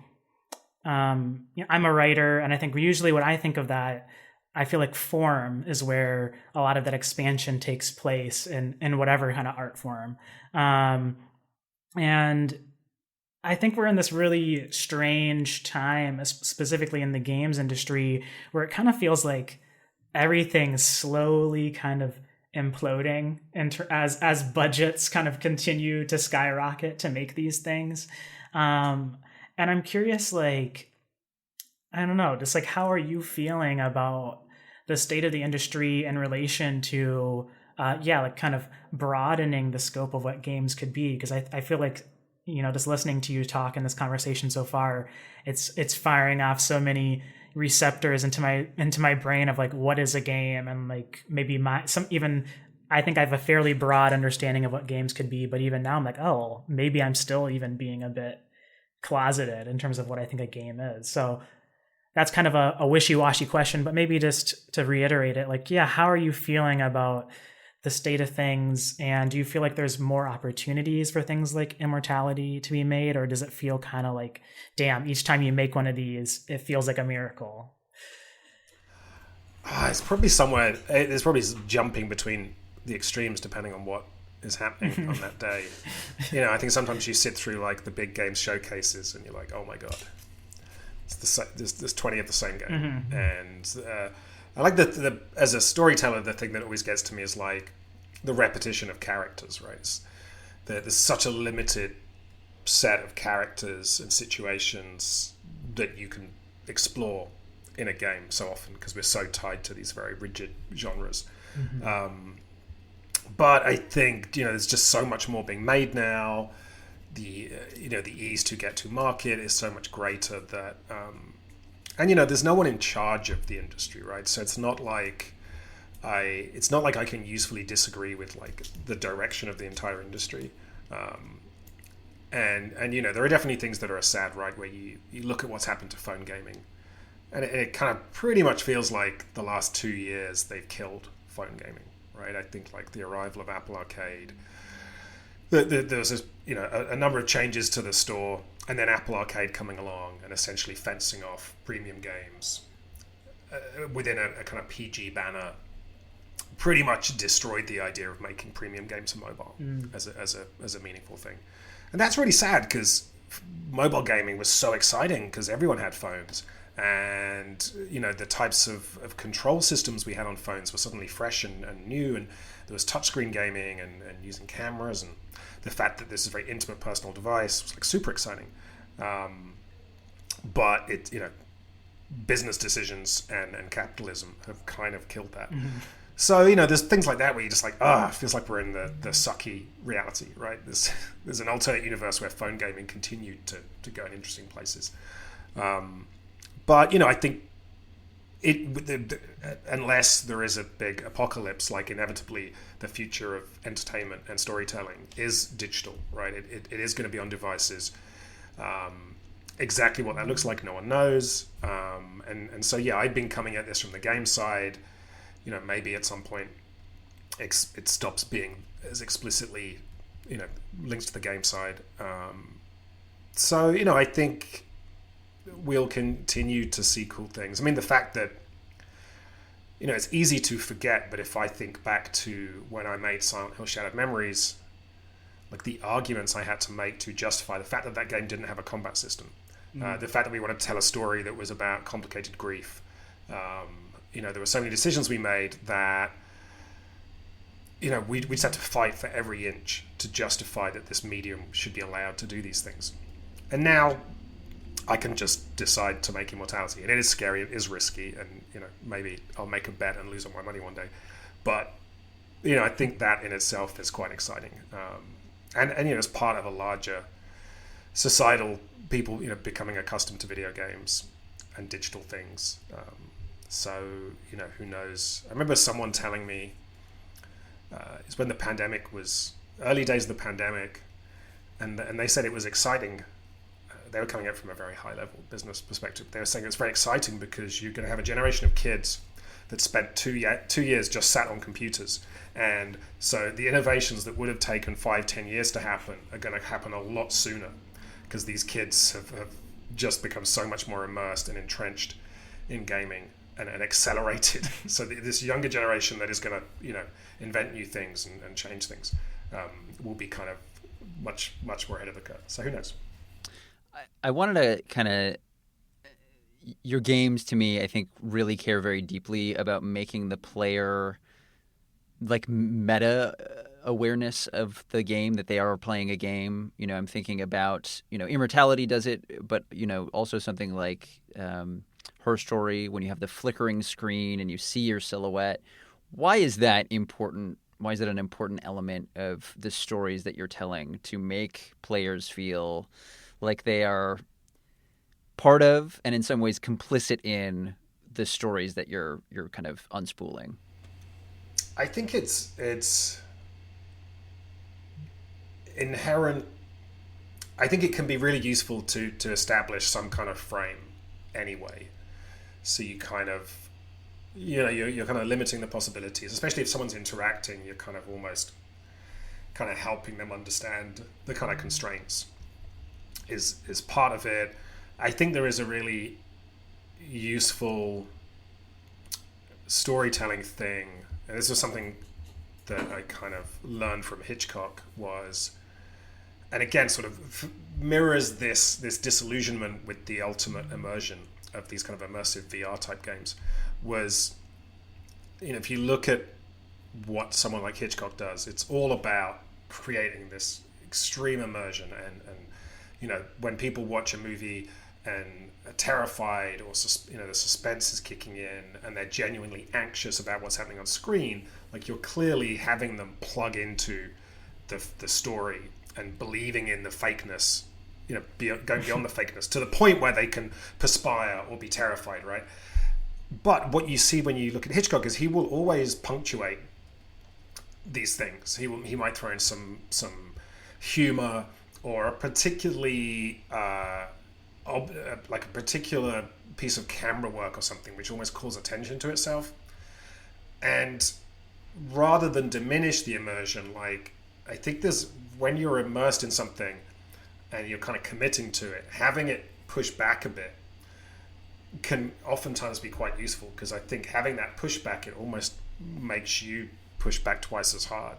I'm a writer, and I think usually when I think of that, I feel like form is where a lot of that expansion takes place in whatever kind of art form. And I think we're in this really strange time, specifically in the games industry, where it kind of feels like everything's slowly kind of imploding as budgets kind of continue to skyrocket to make these things. And I'm curious, like, I don't know, just like, how are you feeling about the state of the industry in relation to, like kind of broadening the scope of what games could be? Because I feel like, just listening to you talk in this conversation so far, it's firing off so many receptors into my brain of like, what is a game, and like maybe I think I have a fairly broad understanding of what games could be, but even now I'm like, oh, maybe I'm still even being a bit closeted in terms of what I think a game is. So that's kind of a wishy-washy question, but maybe just to reiterate it, like, yeah, how are you feeling about the state of things, and do you feel like there's more opportunities for things like Immortality to be made, or does it feel kind of like, damn, each time you make one of these, it feels like a miracle? It's probably somewhere. There's probably jumping between the extremes depending on what is happening on that day. I think sometimes you sit through like the big games showcases and you're like, oh my god, there's 20 of the same game. And I like the as a storyteller, the thing that always gets to me is like the repetition of characters, right? There's such a limited set of characters and situations that you can explore in a game so often, because we're so tied to these very rigid genres. But I think there's just so much more being made now. The the ease to get to market is so much greater that and there's no one in charge of the industry, right? So it's not like I can usefully disagree with like the direction of the entire industry. And there are definitely things that are sad, right? Where you look at what's happened to phone gaming, and it kind of pretty much feels like the last 2 years they've killed phone gaming, right? I think like the arrival of Apple Arcade, there was a number of changes to the store, and then Apple Arcade coming along and essentially fencing off premium games within a kind of PG banner, pretty much destroyed the idea of making premium games for mobile as a meaningful thing. And that's really sad, because mobile gaming was so exciting because everyone had phones, and the types of control systems we had on phones were suddenly fresh and new, and there was touchscreen gaming and using cameras, and the fact that this is a very intimate personal device was like super exciting. But it business decisions and capitalism have kind of killed that. So there's things like that where you're just like, it feels like we're in the sucky reality, right? There's an alternate universe where phone gaming continued to go in interesting places. But I think unless there is a big apocalypse, like inevitably the future of entertainment and storytelling is digital, right? It is going to be on devices. Exactly what that looks like, no one knows. And so I've been coming at this from the game side. Maybe at some point it stops being as explicitly linked to the game side. So I think we'll continue to see cool things. I mean, the fact that it's easy to forget, but if I think back to when I made Silent Hill Shattered Memories, like the arguments I had to make to justify the fact that that game didn't have a combat system, the fact that we wanted to tell a story that was about complicated grief. There were so many decisions we made that we just had to fight for every inch to justify that this medium should be allowed to do these things. And now I can just decide to make Immortality, and it is scary, it is risky, and maybe I'll make a bet and lose all my money one day, but I think that in itself is quite exciting, and as part of a larger societal people becoming accustomed to video games and digital things. So who knows? I remember someone telling me it's when the pandemic was early days of the pandemic, and they said it was exciting. They were coming at it from a very high level business perspective. They were saying it's very exciting because you're going to have a generation of kids that spent 2 years just sat on computers. And so the innovations that would have taken 5-10 years to happen are going to happen a lot sooner, because these kids have just become so much more immersed and entrenched in gaming and accelerated. So this younger generation that is going to invent new things and change things will be kind of much more ahead of the curve. So who knows? I wanted to kind of, your games to me, I think, really care very deeply about making the player like meta awareness of the game, that they are playing a game. You know, I'm thinking about, you know, Immortality does it, but, you know, also something like Her Story, when you have the flickering screen and you see your silhouette. Why is that important? Why is it an important element of the stories that you're telling, to make players feel like they are part of, and in some ways complicit in, the stories that you're kind of unspooling? I think it's inherent. I think it can be really useful to establish some kind of frame anyway. So you kind of, you know, you're kind of limiting the possibilities, especially if someone's interacting. You're kind of almost kind of helping them understand the kind of constraints is part of it. I think there is a really useful storytelling thing, and this was something that I kind of learned from Hitchcock, was, and again sort of mirrors this disillusionment with the ultimate immersion of these kind of immersive VR type games, was, you know, if you look at what someone like Hitchcock does, it's all about creating this extreme immersion, and you know, when people watch a movie and are terrified, or you know, the suspense is kicking in and they're genuinely anxious about what's happening on screen, like, you're clearly having them plug into the story and believing in the fakeness, you know, going beyond the fakeness to the point where they can perspire or be terrified, right? But what you see when you look at Hitchcock is he will always punctuate these things. He might throw in some humor, or a particularly like a particular piece of camera work or something, which almost calls attention to itself. And rather than diminish the immersion, like, I think there's, when you're immersed in something and you're kind of committing to it, having it push back a bit can oftentimes be quite useful, because I think having that pushback, it almost makes you push back twice as hard.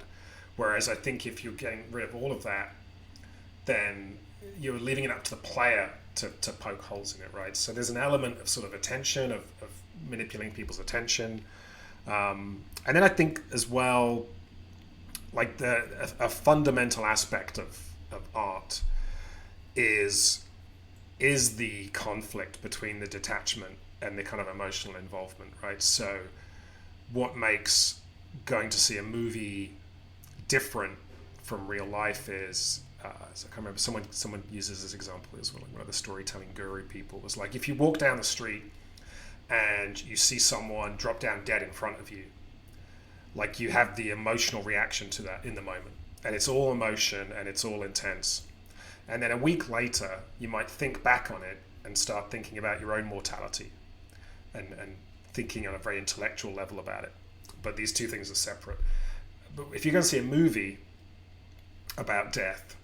Whereas I think if you're getting rid of all of that, then you're leaving it up to the player to poke holes in it, right? So there's an element of sort of attention, of manipulating people's attention. And then I think as well, like a fundamental aspect of art is the conflict between the detachment and the kind of emotional involvement, right? So what makes going to see a movie different from real life is, so I can't remember, someone uses this example as well, like one of the storytelling guru people was like, if you walk down the street and you see someone drop down dead in front of you, like, you have the emotional reaction to that in the moment, and it's all emotion and it's all intense. And then a week later, you might think back on it and start thinking about your own mortality and thinking on a very intellectual level about it. But these two things are separate. But if you're going to see a movie about death,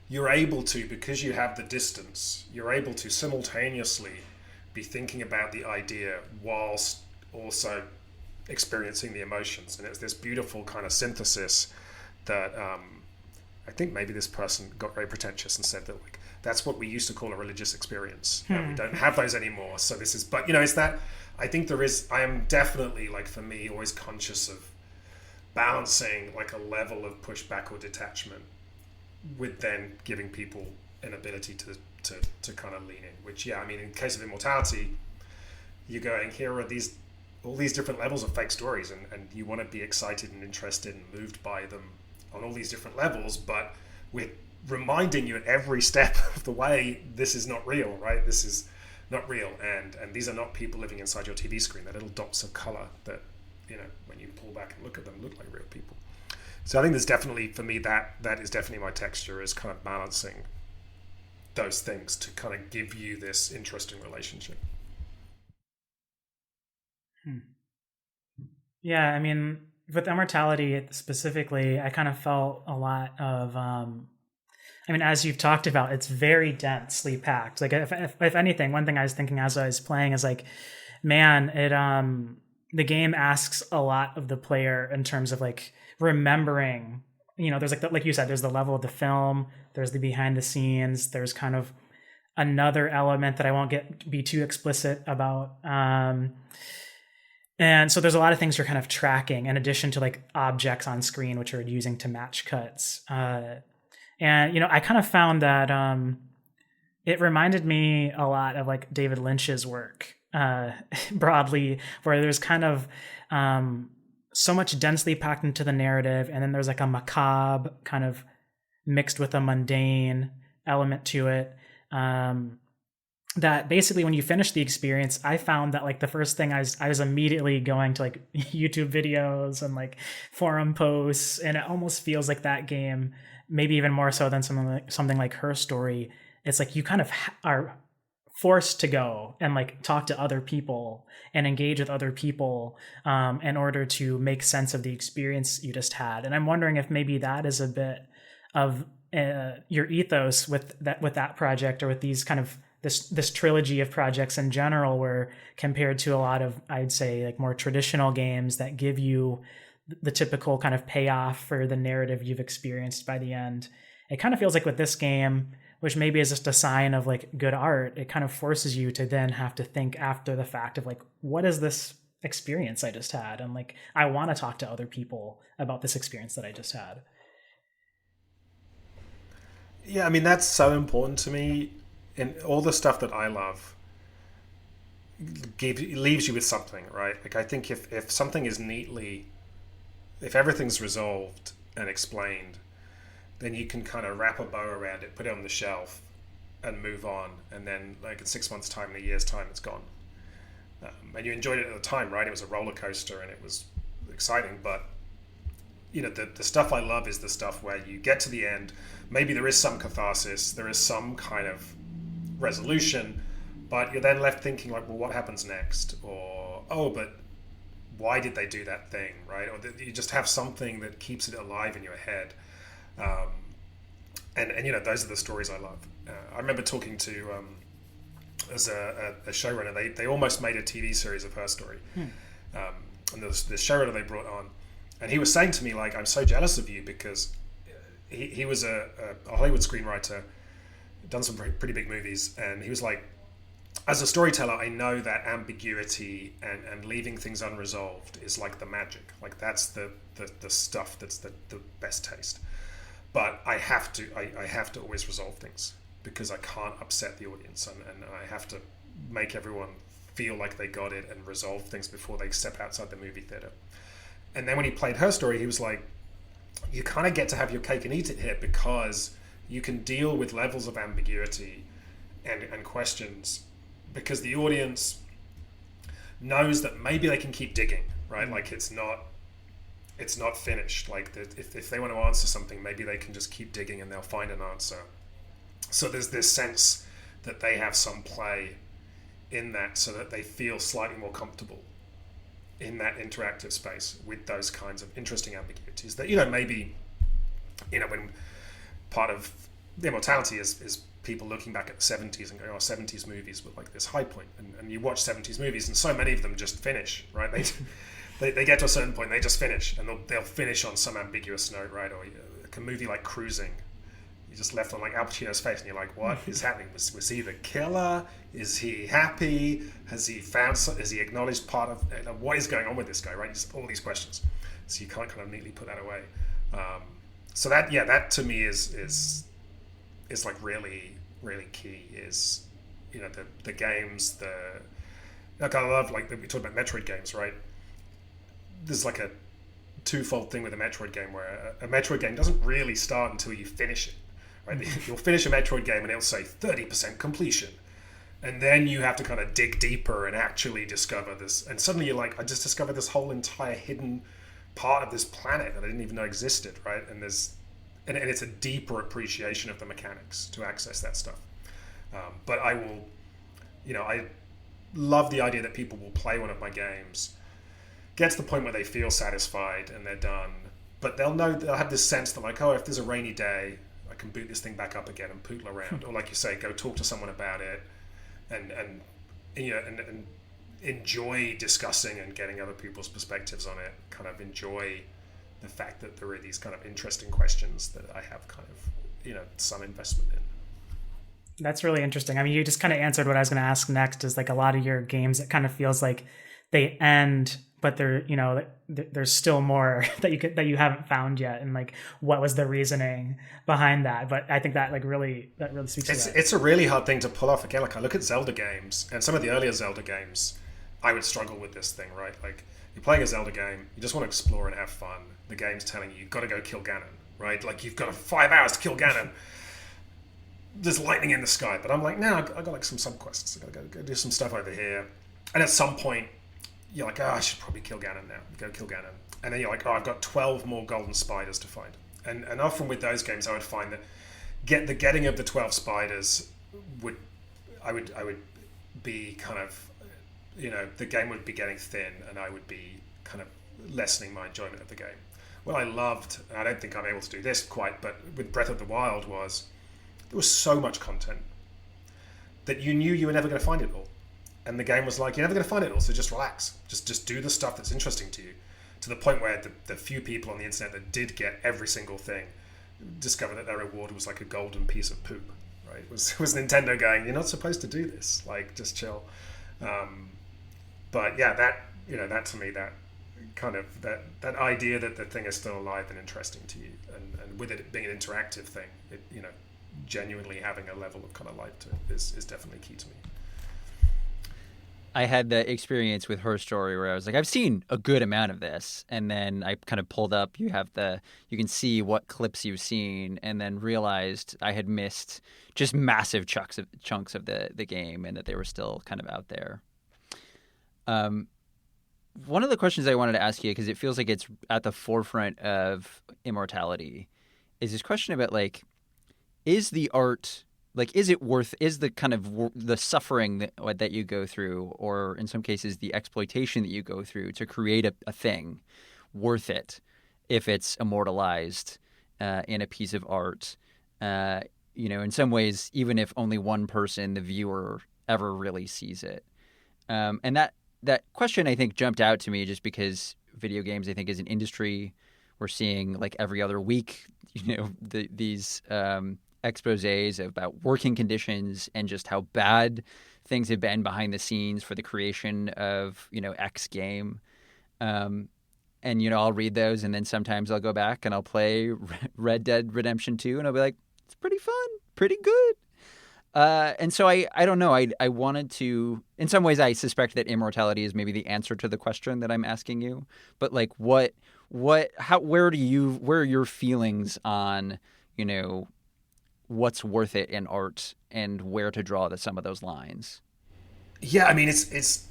you're able to, because you have the distance, you're able to simultaneously be thinking about the idea whilst also experiencing the emotions. And it's this beautiful kind of synthesis that I think maybe this person got very pretentious and said that, like, that's what we used to call a religious experience. We don't have those anymore. So this is, but, you know, it's that, I think I am definitely, like, for me, always conscious of balancing, like, a level of pushback or detachment with then giving people an ability to kind of lean in, which, yeah, I mean, in case of Immortality, you're going, here are all these different levels of fake stories, and you want to be excited and interested and moved by them on all these different levels, but we're reminding you at every step of the way, this is not real, right? This is not real, and these are not people living inside your TV screen. They're little dots of color that, you know, when you pull back and look at them, look like real people. So I think there's definitely, for me, that is definitely my texture, is kind of balancing those things to kind of give you this interesting relationship. Yeah, I mean, with Immortality specifically, I kind of felt a lot of, I mean, as you've talked about, it's very densely packed. Like, if anything, one thing I was thinking as I was playing is, like, man, the game asks a lot of the player in terms of, like, remembering there's like you said, there's the level of the film, there's the behind the scenes, there's kind of another element that I won't be too explicit about. And so there's a lot of things you're kind of tracking in addition to like objects on screen, which you're using to match cuts. And, I kind of found that it reminded me a lot of like David Lynch's work broadly, where there's kind of so much densely packed into the narrative. And then there's like a macabre kind of mixed with a mundane element to it. That basically when you finish the experience, I found that like the first thing I was immediately going to like YouTube videos and like forum posts, and it almost feels like that game, maybe even more so than something like Her Story. It's like you kind of are forced to go and like talk to other people and engage with other people in order to make sense of the experience you just had. And I'm wondering if maybe that is a bit of your ethos with that project, or with these kind of this trilogy of projects in general, where compared to a lot of, I'd say, like more traditional games that give you the typical kind of payoff for the narrative you've experienced by the end, it kind of feels like with this game, which maybe is just a sign of like good art, it kind of forces you to then have to think after the fact of like, what is this experience I just had? And like, I want to talk to other people about this experience that I just had. Yeah, I mean, that's so important to me. And all the stuff that I love leaves you with something, right? Like, I think if something is if everything's resolved and explained, then you can kind of wrap a bow around it, put it on the shelf, and move on. And then, like, in 6 months' time, in a year's time, it's gone. And you enjoyed it at the time, right? It was a roller coaster and it was exciting. But, the stuff I love is the stuff where you get to the end. Maybe there is some catharsis, there is some kind of resolution, but you're then left thinking like, well, what happens next? Or, oh, but why did they do that thing, right? Or you just have something that keeps it alive in your head. And those are the stories I love. I remember talking to as a showrunner, they almost made a TV series of Her Story. And the showrunner they brought on, and he was saying to me, like, I'm so jealous of you, because he was a Hollywood screenwriter, done some pretty big movies, and he was like, as a storyteller, I know that ambiguity and leaving things unresolved is like the magic. Like, that's the stuff that's the best taste. But I have to always resolve things, because I can't upset the audience, and I have to make everyone feel like they got it and resolve things before they step outside the movie theater. And then when he played Her Story, he was like, you kind of get to have your cake and eat it here, because you can deal with levels of ambiguity and questions, because the audience knows that maybe they can keep digging, right? Like, it's not finished. Like, if they want to answer something, maybe they can just keep digging and they'll find an answer. So there's this sense that they have some play in that, so that they feel slightly more comfortable in that interactive space with those kinds of interesting ambiguities that, maybe, when part of the Immortality is people looking back at the 70s and going, 70s movies were like this high point. And you watch 70s movies and so many of them just finish, right? They get to a certain point, they just finish, and they'll finish on some ambiguous note, right? Or like a movie like Cruising, you just left on like Al Pacino's face, and you're like, what is happening? Was he the killer? Is he happy? Has he acknowledged part of what is going on with this guy, right? Just all these questions. So you can't kind of neatly put that away. So that to me is like really, really key. Is the games, like I love, like we talked about Metroid games, right? There's like a twofold thing with a Metroid game, where a Metroid game doesn't really start until you finish it, right? You'll finish a Metroid game and it'll say 30% completion, and then you have to kind of dig deeper and actually discover this, and suddenly you're like, I just discovered this whole entire hidden part of this planet that I didn't even know existed, right? And it's a deeper appreciation of the mechanics to access that stuff. But I will, I love the idea that people will play one of my games, get to the point where they feel satisfied and they're done, but they'll have this sense that, like, oh, if there's a rainy day, I can boot this thing back up again and pootle around, or like you say, go talk to someone about it, and enjoy discussing and getting other people's perspectives on it. Kind of enjoy the fact that there are these kind of interesting questions that I have kind of, some investment in. That's really interesting. I mean, you just kind of answered what I was going to ask next. Is like a lot of your games, it kind of feels like they end, but there's still more that you haven't found yet, and like what was the reasoning behind that? But I think that really speaks to that. It's a really hard thing to pull off. Again, like I look at Zelda games and some of the earlier Zelda games, I would struggle with this thing, right? Like you're playing a Zelda game, you just want to explore and have fun. The game's telling you you've got to go kill Ganon, right? Like you've got 5 hours to kill Ganon. There's lightning in the sky, but I'm like, no, I got like some subquests. I got to go do some stuff over here. And at some point, you're like, I should probably kill Ganon now. Go kill Ganon. And then you're like, I've got 12 more golden spiders to find. And often with those games, I would find that getting of the 12 spiders would be kind of, the game would be getting thin, and I would be kind of lessening my enjoyment of the game. What I loved, and I don't think I'm able to do this quite, but with Breath of the Wild was there was so much content that you knew you were never going to find it all. And the game was like, you're never going to find it all, so just relax. Just do the stuff that's interesting to you. To the point where the few people on the internet that did get every single thing discovered that their reward was like a golden piece of poop. Right? It was Nintendo going, you're not supposed to do this. Like, just chill. But yeah, that to me, that kind of that idea that the thing is still alive and interesting to you, and with it being an interactive thing, it genuinely having a level of kind of life to it is definitely key to me. I had the experience with Her Story where I was like, I've seen a good amount of this, and then I kind of pulled up. You can see what clips you've seen, and then realized I had missed just massive chunks of the game, and that they were still kind of out there. One of the questions I wanted to ask you, because it feels like it's at the forefront of Immortality, is this question about like, is the art, like, is the kind of the suffering that you go through, or in some cases the exploitation that you go through to create a thing, worth it if it's immortalized in a piece of art? In some ways, even if only one person, the viewer, ever really sees it. And that question, I think, jumped out to me just because video games, I think, as an industry, we're seeing like every other week, these exposés about working conditions and just how bad things have been behind the scenes for the creation of, X game. And, I'll read those, and then sometimes I'll go back and I'll play Red Dead Redemption 2, and I'll be like, it's pretty fun, pretty good. And so I don't know. I wanted to, in some ways, I suspect that Immortality is maybe the answer to the question that I'm asking you. But like, where are your feelings on, what's worth it in art and where to draw some of those lines? Yeah, I mean, it's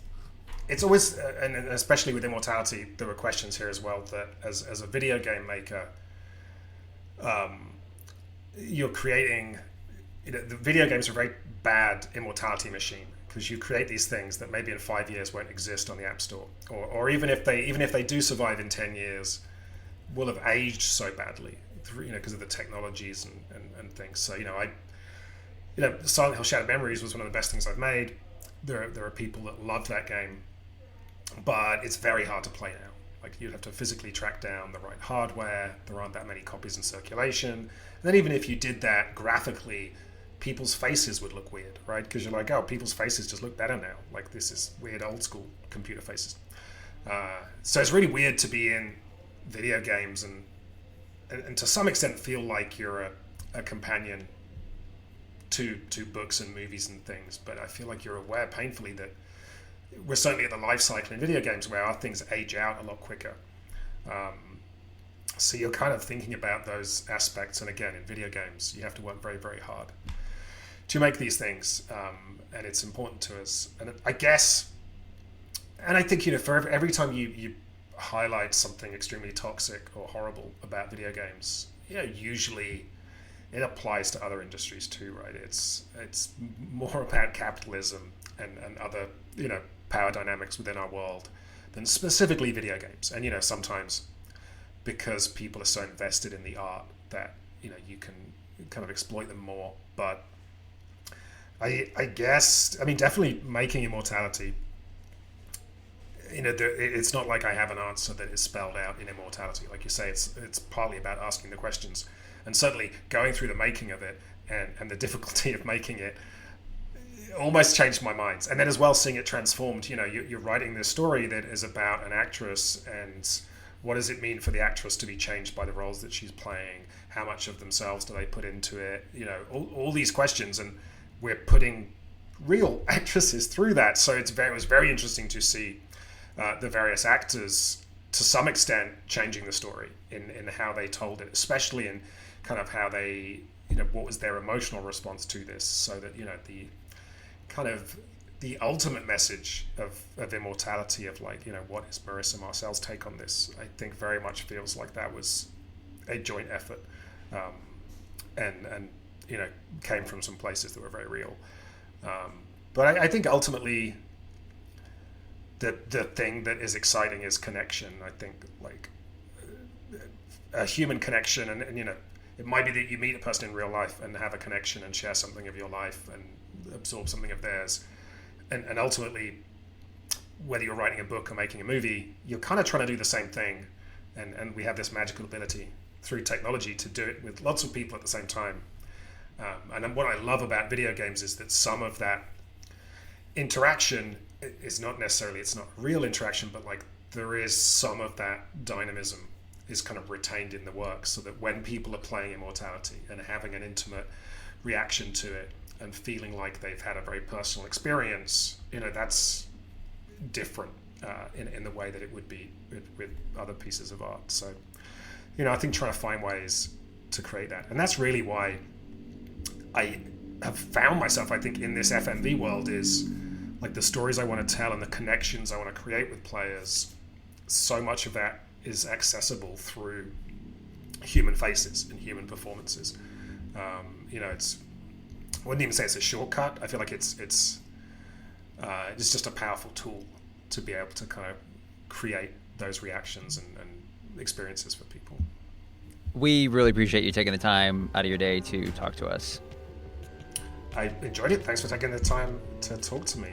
always, and especially with Immortality, there were questions here as well that as a video game maker, you're creating, the video games are a very bad immortality machine, because you create these things that maybe in 5 years won't exist on the App Store, or even if they do survive in 10 years, will have aged so badly, because of the technologies and things. So Silent Hill Shattered Memories was one of the best things I've made. There are people that love that game, but it's very hard to play now. Like, you'd have to physically track down the right hardware. There aren't that many copies in circulation. And then even if you did that graphically, people's faces would look weird, right? Because you're like, oh, people's faces just look better now. Like, this is weird old school computer faces. So it's really weird to be in video games and to some extent feel like you're a companion to books and movies and things. But I feel like you're aware painfully that we're certainly at the life cycle in video games where our things age out a lot quicker. So you're kind of thinking about those aspects. And again, in video games, you have to work very, very hard to make these things. And it's important to us. And I guess, and I think, for every time you highlight something extremely toxic or horrible about video games, usually it applies to other industries too, right? It's more about capitalism and other, power dynamics within our world than specifically video games. And, sometimes because people are so invested in the art that, you can kind of exploit them more. But I guess, definitely making Immortality, it's not like I have an answer that is spelled out in Immortality. Like you say, it's partly about asking the questions, and certainly going through the making of it and the difficulty of making it almost changed my mind. And then as well, seeing it transformed. You're writing this story that is about an actress, and what does it mean for the actress to be changed by the roles that she's playing? How much of themselves do they put into it? All these questions, and we're putting real actresses through that. So it was very interesting to see the various actors, to some extent, changing the story in how they told it, especially in kind of how they, what was their emotional response to this, so that, the kind of the ultimate message of Immortality, of like, what is Marissa Marcel's take on this, I think very much feels like that was a joint effort, and came from some places that were very real. But I think ultimately the thing that is exciting is connection. I think like a human connection, and it might be that you meet a person in real life and have a connection and share something of your life and absorb something of theirs. And ultimately, whether you're writing a book or making a movie, you're kind of trying to do the same thing. And we have this magical ability through technology to do it with lots of people at the same time. And what I love about video games is that some of that interaction is not necessarily, it's not real interaction, but like there is some of that dynamism is kind of retained in the work, so that when people are playing Immortality and having an intimate reaction to it and feeling like they've had a very personal experience, that's different in the way that it would be with other pieces of art. So, I think trying to find ways to create that. And that's really why I have found myself, I think, in this FMV world, is like the stories I want to tell and the connections I want to create with players. So much of that is accessible through human faces and human performances. It's, I wouldn't even say it's a shortcut. I feel like it's just a powerful tool to be able to kind of create those reactions and experiences for people. We really appreciate you taking the time out of your day to talk to us. I enjoyed it. Thanks for taking the time to talk to me.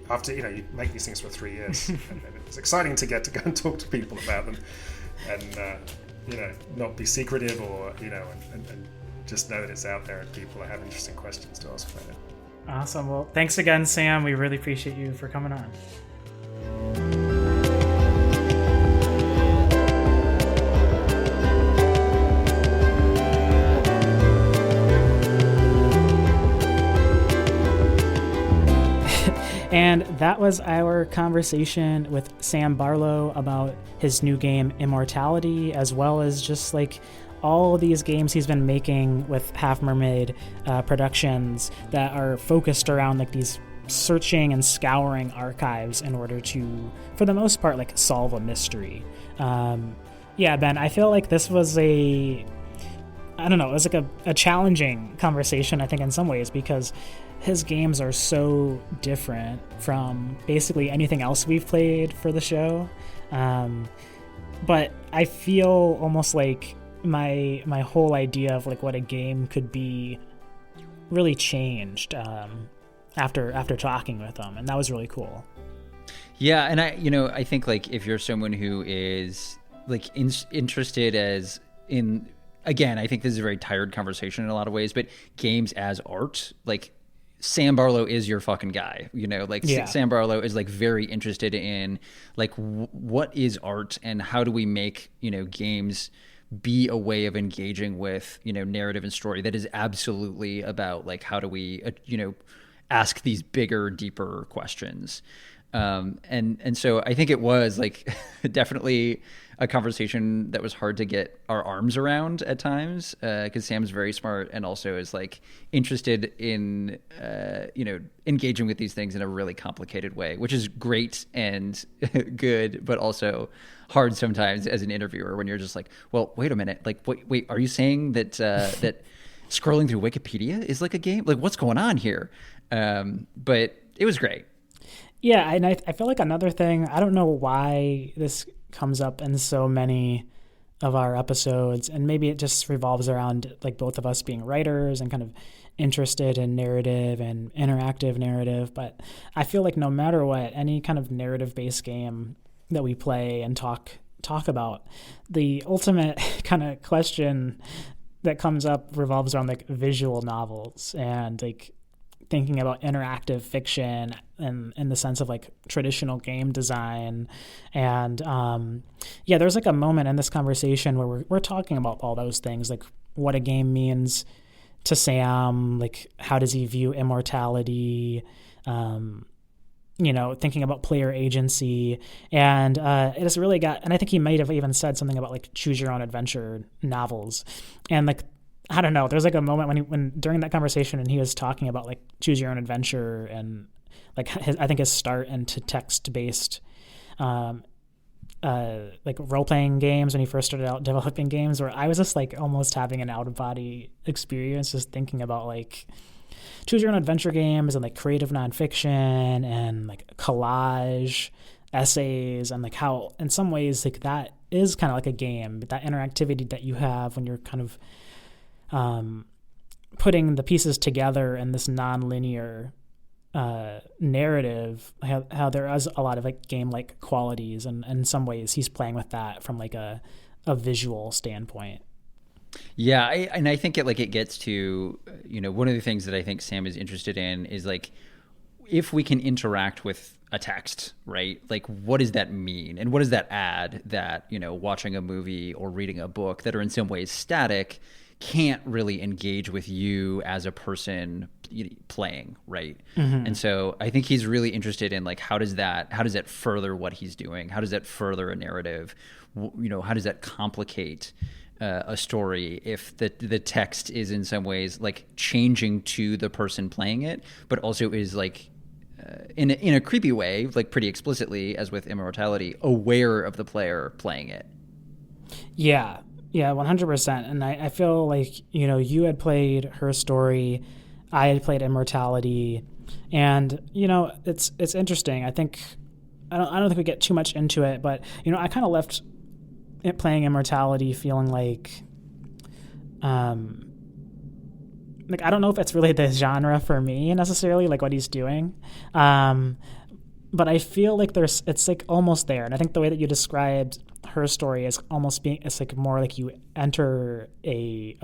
After, you make these things for 3 years, and it's exciting to get to go and talk to people about them, and not be secretive, or and just know that it's out there and people have interesting questions to ask about it. Awesome. Well, thanks again, Sam. We really appreciate you for coming on. And that was our conversation with Sam Barlow about his new game Immortality, as well as just like all of these games he's been making with Half Mermaid Productions that are focused around like these searching and scouring archives in order to, for the most part, like solve a mystery. Yeah, Ben, I feel like this was it was like a challenging conversation, I think, in some ways, because his games are so different from basically anything else we've played for the show. But I feel almost like my whole idea of like what a game could be really changed after talking with him, and that was really cool. Yeah, and I think like if you're someone who is like interested as in, again, I think this is a very tired conversation in a lot of ways, but games as art, like Sam Barlow is your fucking guy, Yeah. Sam Barlow is like very interested in like what is art and how do we make, games be a way of engaging with, narrative and story that is absolutely about like how do we, ask these bigger, deeper questions. And so I think it was like definitely a conversation that was hard to get our arms around at times, because Sam's very smart and also is like interested in, engaging with these things in a really complicated way, which is great and good, but also hard sometimes as an interviewer when you're just like, well, wait a minute, like, wait, are you saying that that scrolling through Wikipedia is like a game? Like, what's going on here? But it was great. Yeah, and I feel like another thing, I don't know why this comes up in so many of our episodes, and maybe it just revolves around like both of us being writers and kind of interested in narrative and interactive narrative. But I feel like no matter what, any kind of narrative-based game that we play and talk about, the ultimate kind of question that comes up revolves around like visual novels and like thinking about interactive fiction and in the sense of like traditional game design. And there's like a moment in this conversation where we're talking about all those things, like what a game means to Sam, like how does he view immortality, thinking about player agency. And it has really got, and I think he might have even said something about like choose your own adventure novels. And like, I don't know, there's like a moment when during that conversation and he was talking about like choose your own adventure and like I think his start into text-based like role-playing games when he first started out developing games, where I was just like almost having an out-of-body experience just thinking about like choose your own adventure games and like creative nonfiction and like collage essays, and like how in some ways like that is kind of like a game, that interactivity that you have when you're kind of putting the pieces together in this non-linear narrative, how there is a lot of like game-like qualities, and in some ways he's playing with that from like a visual standpoint. Yeah, I think it gets to, one of the things that I think Sam is interested in is like, if we can interact with a text, right? Like, what does that mean? And what does that add that, watching a movie or reading a book that are in some ways static can't really engage with you as a person playing, right? Mm-hmm. And so I think he's really interested in like, how does that further what he's doing? How does that further a narrative? How does that complicate a story if the text is in some ways like changing to the person playing it, but also is like in a creepy way, like pretty explicitly, as with Immortality, aware of the player playing it. Yeah, 100%. And I feel like, you had played Her Story, I had played Immortality, and, it's interesting. I think, I don't think we get too much into it, but, I kind of left it playing Immortality feeling like I don't know if it's really the genre for me necessarily, like what he's doing. But I feel like it's like almost there. And I think the way that you described Her Story is almost it's like more like you enter a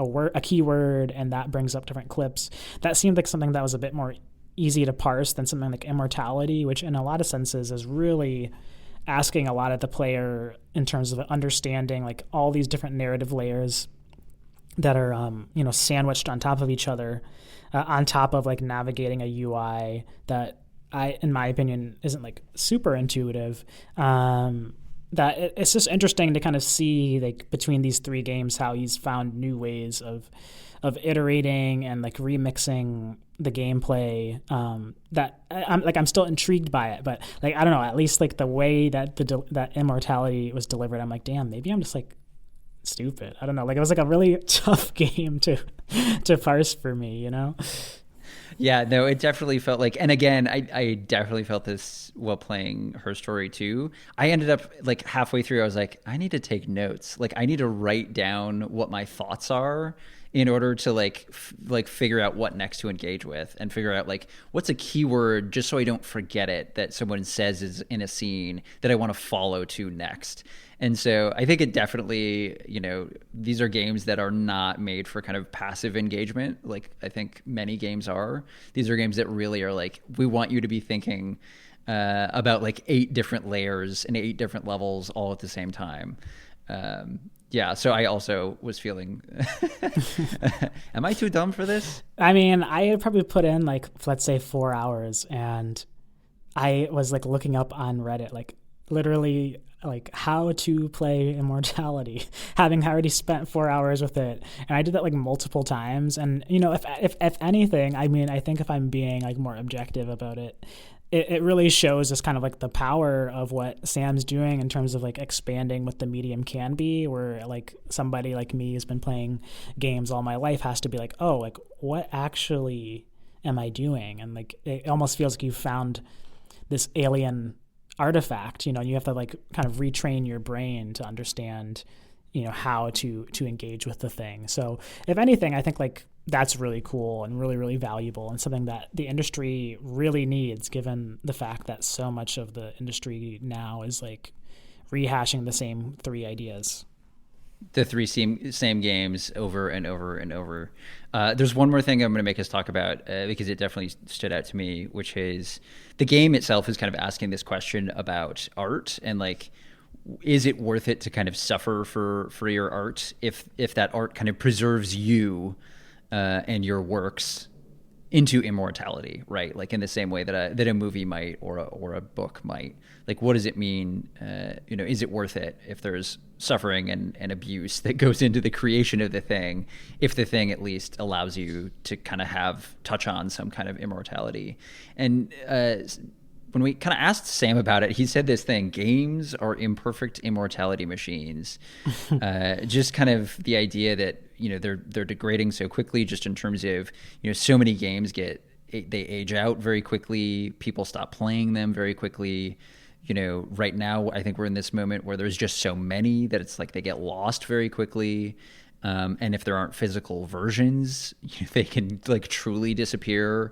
keyword and that brings up different clips. That seemed like something that was a bit more easy to parse than something like Immortality, which in a lot of senses is really asking a lot of the player in terms of understanding like all these different narrative layers that are sandwiched on top of each other, on top of like navigating a UI that in my opinion isn't like super intuitive. That it's just interesting to kind of see like between these three games how he's found new ways of iterating and like remixing the gameplay, that I'm still intrigued by it, but like I don't know, at least like the way that that Immortality was delivered, I'm like, damn, maybe I'm just like stupid. I don't know, like it was like a really tough game to parse for me, Yeah, no, it definitely felt like, and again, I definitely felt this while playing Her Story too. I ended up like halfway through, I was like, I need to take notes. Like I need to write down what my thoughts are in order to like figure out what next to engage with, and figure out like what's a keyword just so I don't forget it that someone says is in a scene that I want to follow to next. And so I think it definitely, these are games that are not made for kind of passive engagement. Like I think many games are. These are games that really are like, we want you to be thinking about like 8 different layers and 8 different levels all at the same time. So I also was feeling, am I too dumb for this? I mean, I had probably put in like, let's say 4 hours, and I was like looking up on Reddit, like literally like how to play Immortality, having already spent 4 hours with it. And I did that like multiple times. And, if anything, I mean, I think if I'm being like more objective about it, it really shows us kind of like the power of what Sam's doing in terms of like expanding what the medium can be, where like somebody like me who's been playing games all my life has to be like, oh, like what actually am I doing? And like, it almost feels like you've found this alien artifact, and you have to like kind of retrain your brain to understand, how to engage with the thing. So if anything, I think like that's really cool and really, really valuable, and something that the industry really needs, given the fact that so much of the industry now is like rehashing the same 3 ideas. The 3 same games over and over and over. There's one more thing I'm going to make us talk about because it definitely stood out to me, which is the game itself is kind of asking this question about art and like, is it worth it to kind of suffer for your art if that art kind of preserves you and your works into immortality, right? Like in the same way that a movie might or a book might. Like, what does it mean? Is it worth it if there's suffering and abuse that goes into the creation of the thing, if the thing at least allows you to kind of touch on some kind of immortality? And when we kind of asked Sam about it, he said this thing: games are imperfect immortality machines. Just kind of the idea that they're degrading so quickly, just in terms of so many games they age out very quickly. People stop playing them very quickly. Right now I think we're in this moment where there's just so many that it's like they get lost very quickly. And if there aren't physical versions, they can like truly disappear,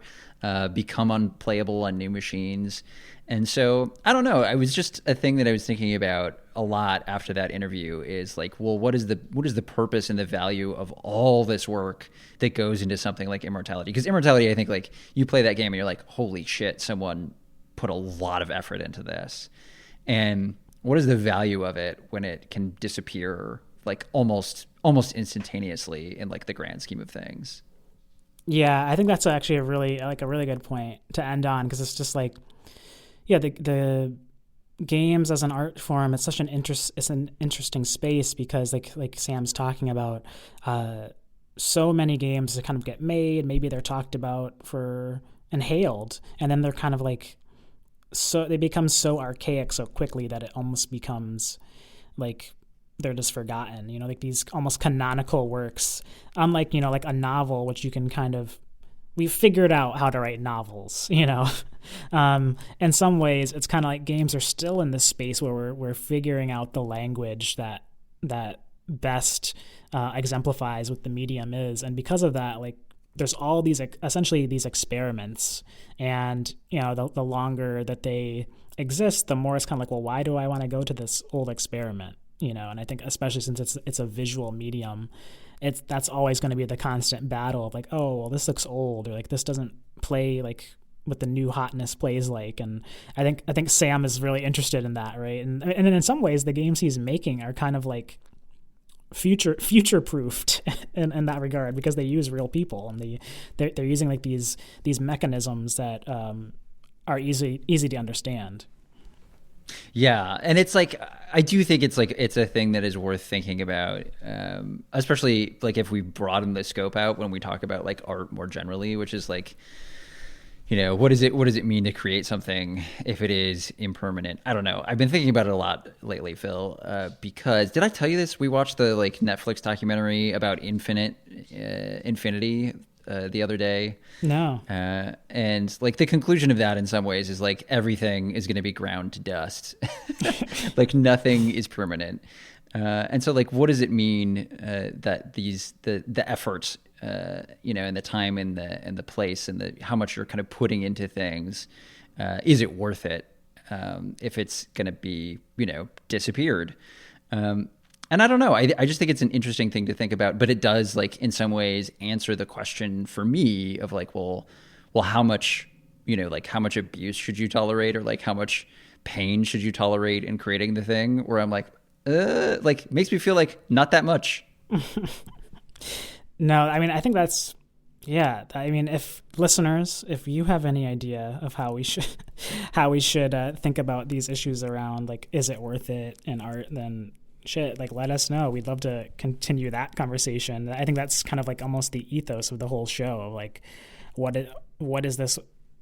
become unplayable on new machines. And so I don't know. It was just a thing that I was thinking about a lot after that interview is like, well, what is the purpose and the value of all this work that goes into something like Immortality? Because Immortality, I think like you play that game and you're like, holy shit, someone put a lot of effort into this. And what is the value of it when it can disappear like almost instantaneously in like the grand scheme of things? Yeah, I think that's actually a really good point to end on, because it's just like, yeah, the games as an art form, it's an interesting space, because like Sam's talking about, so many games that kind of get made, maybe they're talked about and hailed, and then they're kind of like, so they become so archaic so quickly that it almost becomes like they're just forgotten, like these almost canonical works, unlike, like a novel, which you can we've figured out how to write novels, in some ways it's kind of like games are still in this space where we're figuring out the language that best exemplifies what the medium is. And because of that, like there's all these essentially these experiments, and the longer that they exist, the more it's kind of like, well, why do I want to go to this old experiment? And I think especially since it's a visual medium, that's always going to be the constant battle of like, oh, well, this looks old, or like this doesn't play like what the new hotness plays like. And I think Sam is really interested in that, right? And in some ways, the games he's making are kind of like future proofed in that regard, because they use real people, and they're using like these mechanisms that are easy to understand. Yeah, and it's like, I do think it's a thing that is worth thinking about, especially like if we broaden the scope out when we talk about like art more generally, which is like, what does it mean to create something if it is impermanent? I don't know. I've been thinking about it a lot lately, Phil, because did I tell you this? We watched the like Netflix documentary about infinity the other day. No. And like the conclusion of that in some ways is like everything is going to be ground to dust. Like nothing is permanent. And so like, what does it mean that the effort, and the time and the place and how much you're kind of putting into things, is it worth it if it's going to be, disappeared? And I don't know. I just think it's an interesting thing to think about, but it does like in some ways answer the question for me of like, well, how much, like how much abuse should you tolerate, or like how much pain should you tolerate in creating the thing, where I'm like makes me feel like not that much. No, I mean, I think that's, yeah. I mean, if you have any idea of how we should think about these issues around like, is it worth it in art, then shit, like let us know. We'd love to continue that conversation. I think that's kind of like almost the ethos of the whole show of like, what is this,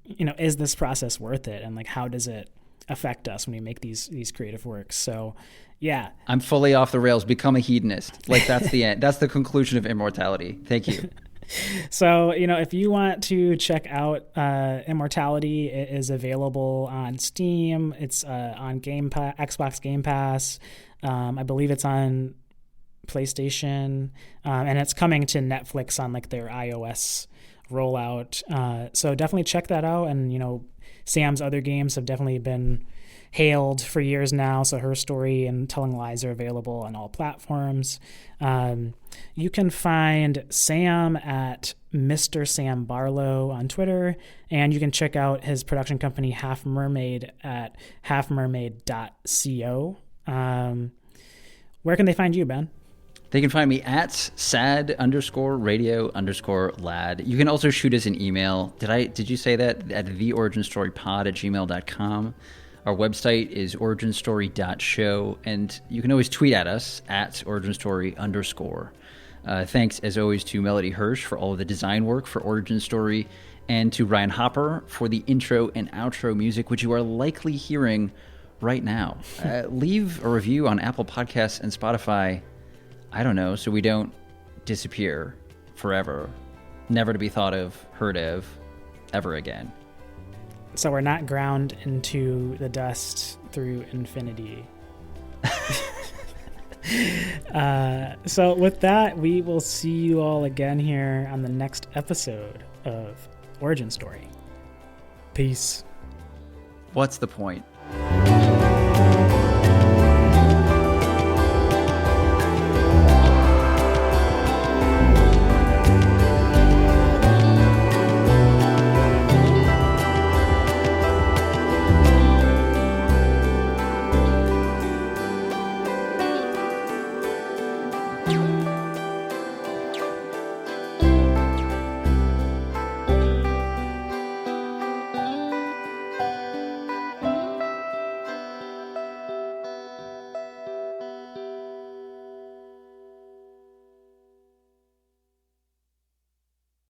is this process worth it? And like, how does it affect us when we make these creative works? So yeah. I'm fully off the rails. Become a hedonist. Like that's the end. That's the conclusion of Immortality. Thank you. So, if you want to check out Immortality, it is available on Steam. It's on Xbox Game Pass. I believe it's on PlayStation, and it's coming to Netflix on like their iOS rollout. So definitely check that out. And, you know, Sam's other games have definitely been hailed for years now. So Her Story and Telling Lies are available on all platforms. You can find Sam at Mr. Sam Barlow on Twitter, and you can check out his production company Half Mermaid at halfmermaid.co. Where can they find you, Ben? They can find me at sad_radio_lad. You can also shoot us an email. Did you say that? At theoriginstorypod@gmail.com. Our website is originstory.show, and you can always tweet at us at originstory_. Thanks, as always, to Melody Hirsch for all of the design work for Origin Story, and to Ryan Hopper for the intro and outro music, which you are likely hearing right now. Leave a review on Apple Podcasts and Spotify, I don't know, so we don't disappear forever, never to be thought of, heard of, ever again. So we're not ground into the dust through infinity. So with that, we will see you all again here on the next episode of Origin Story. Peace. What's the point?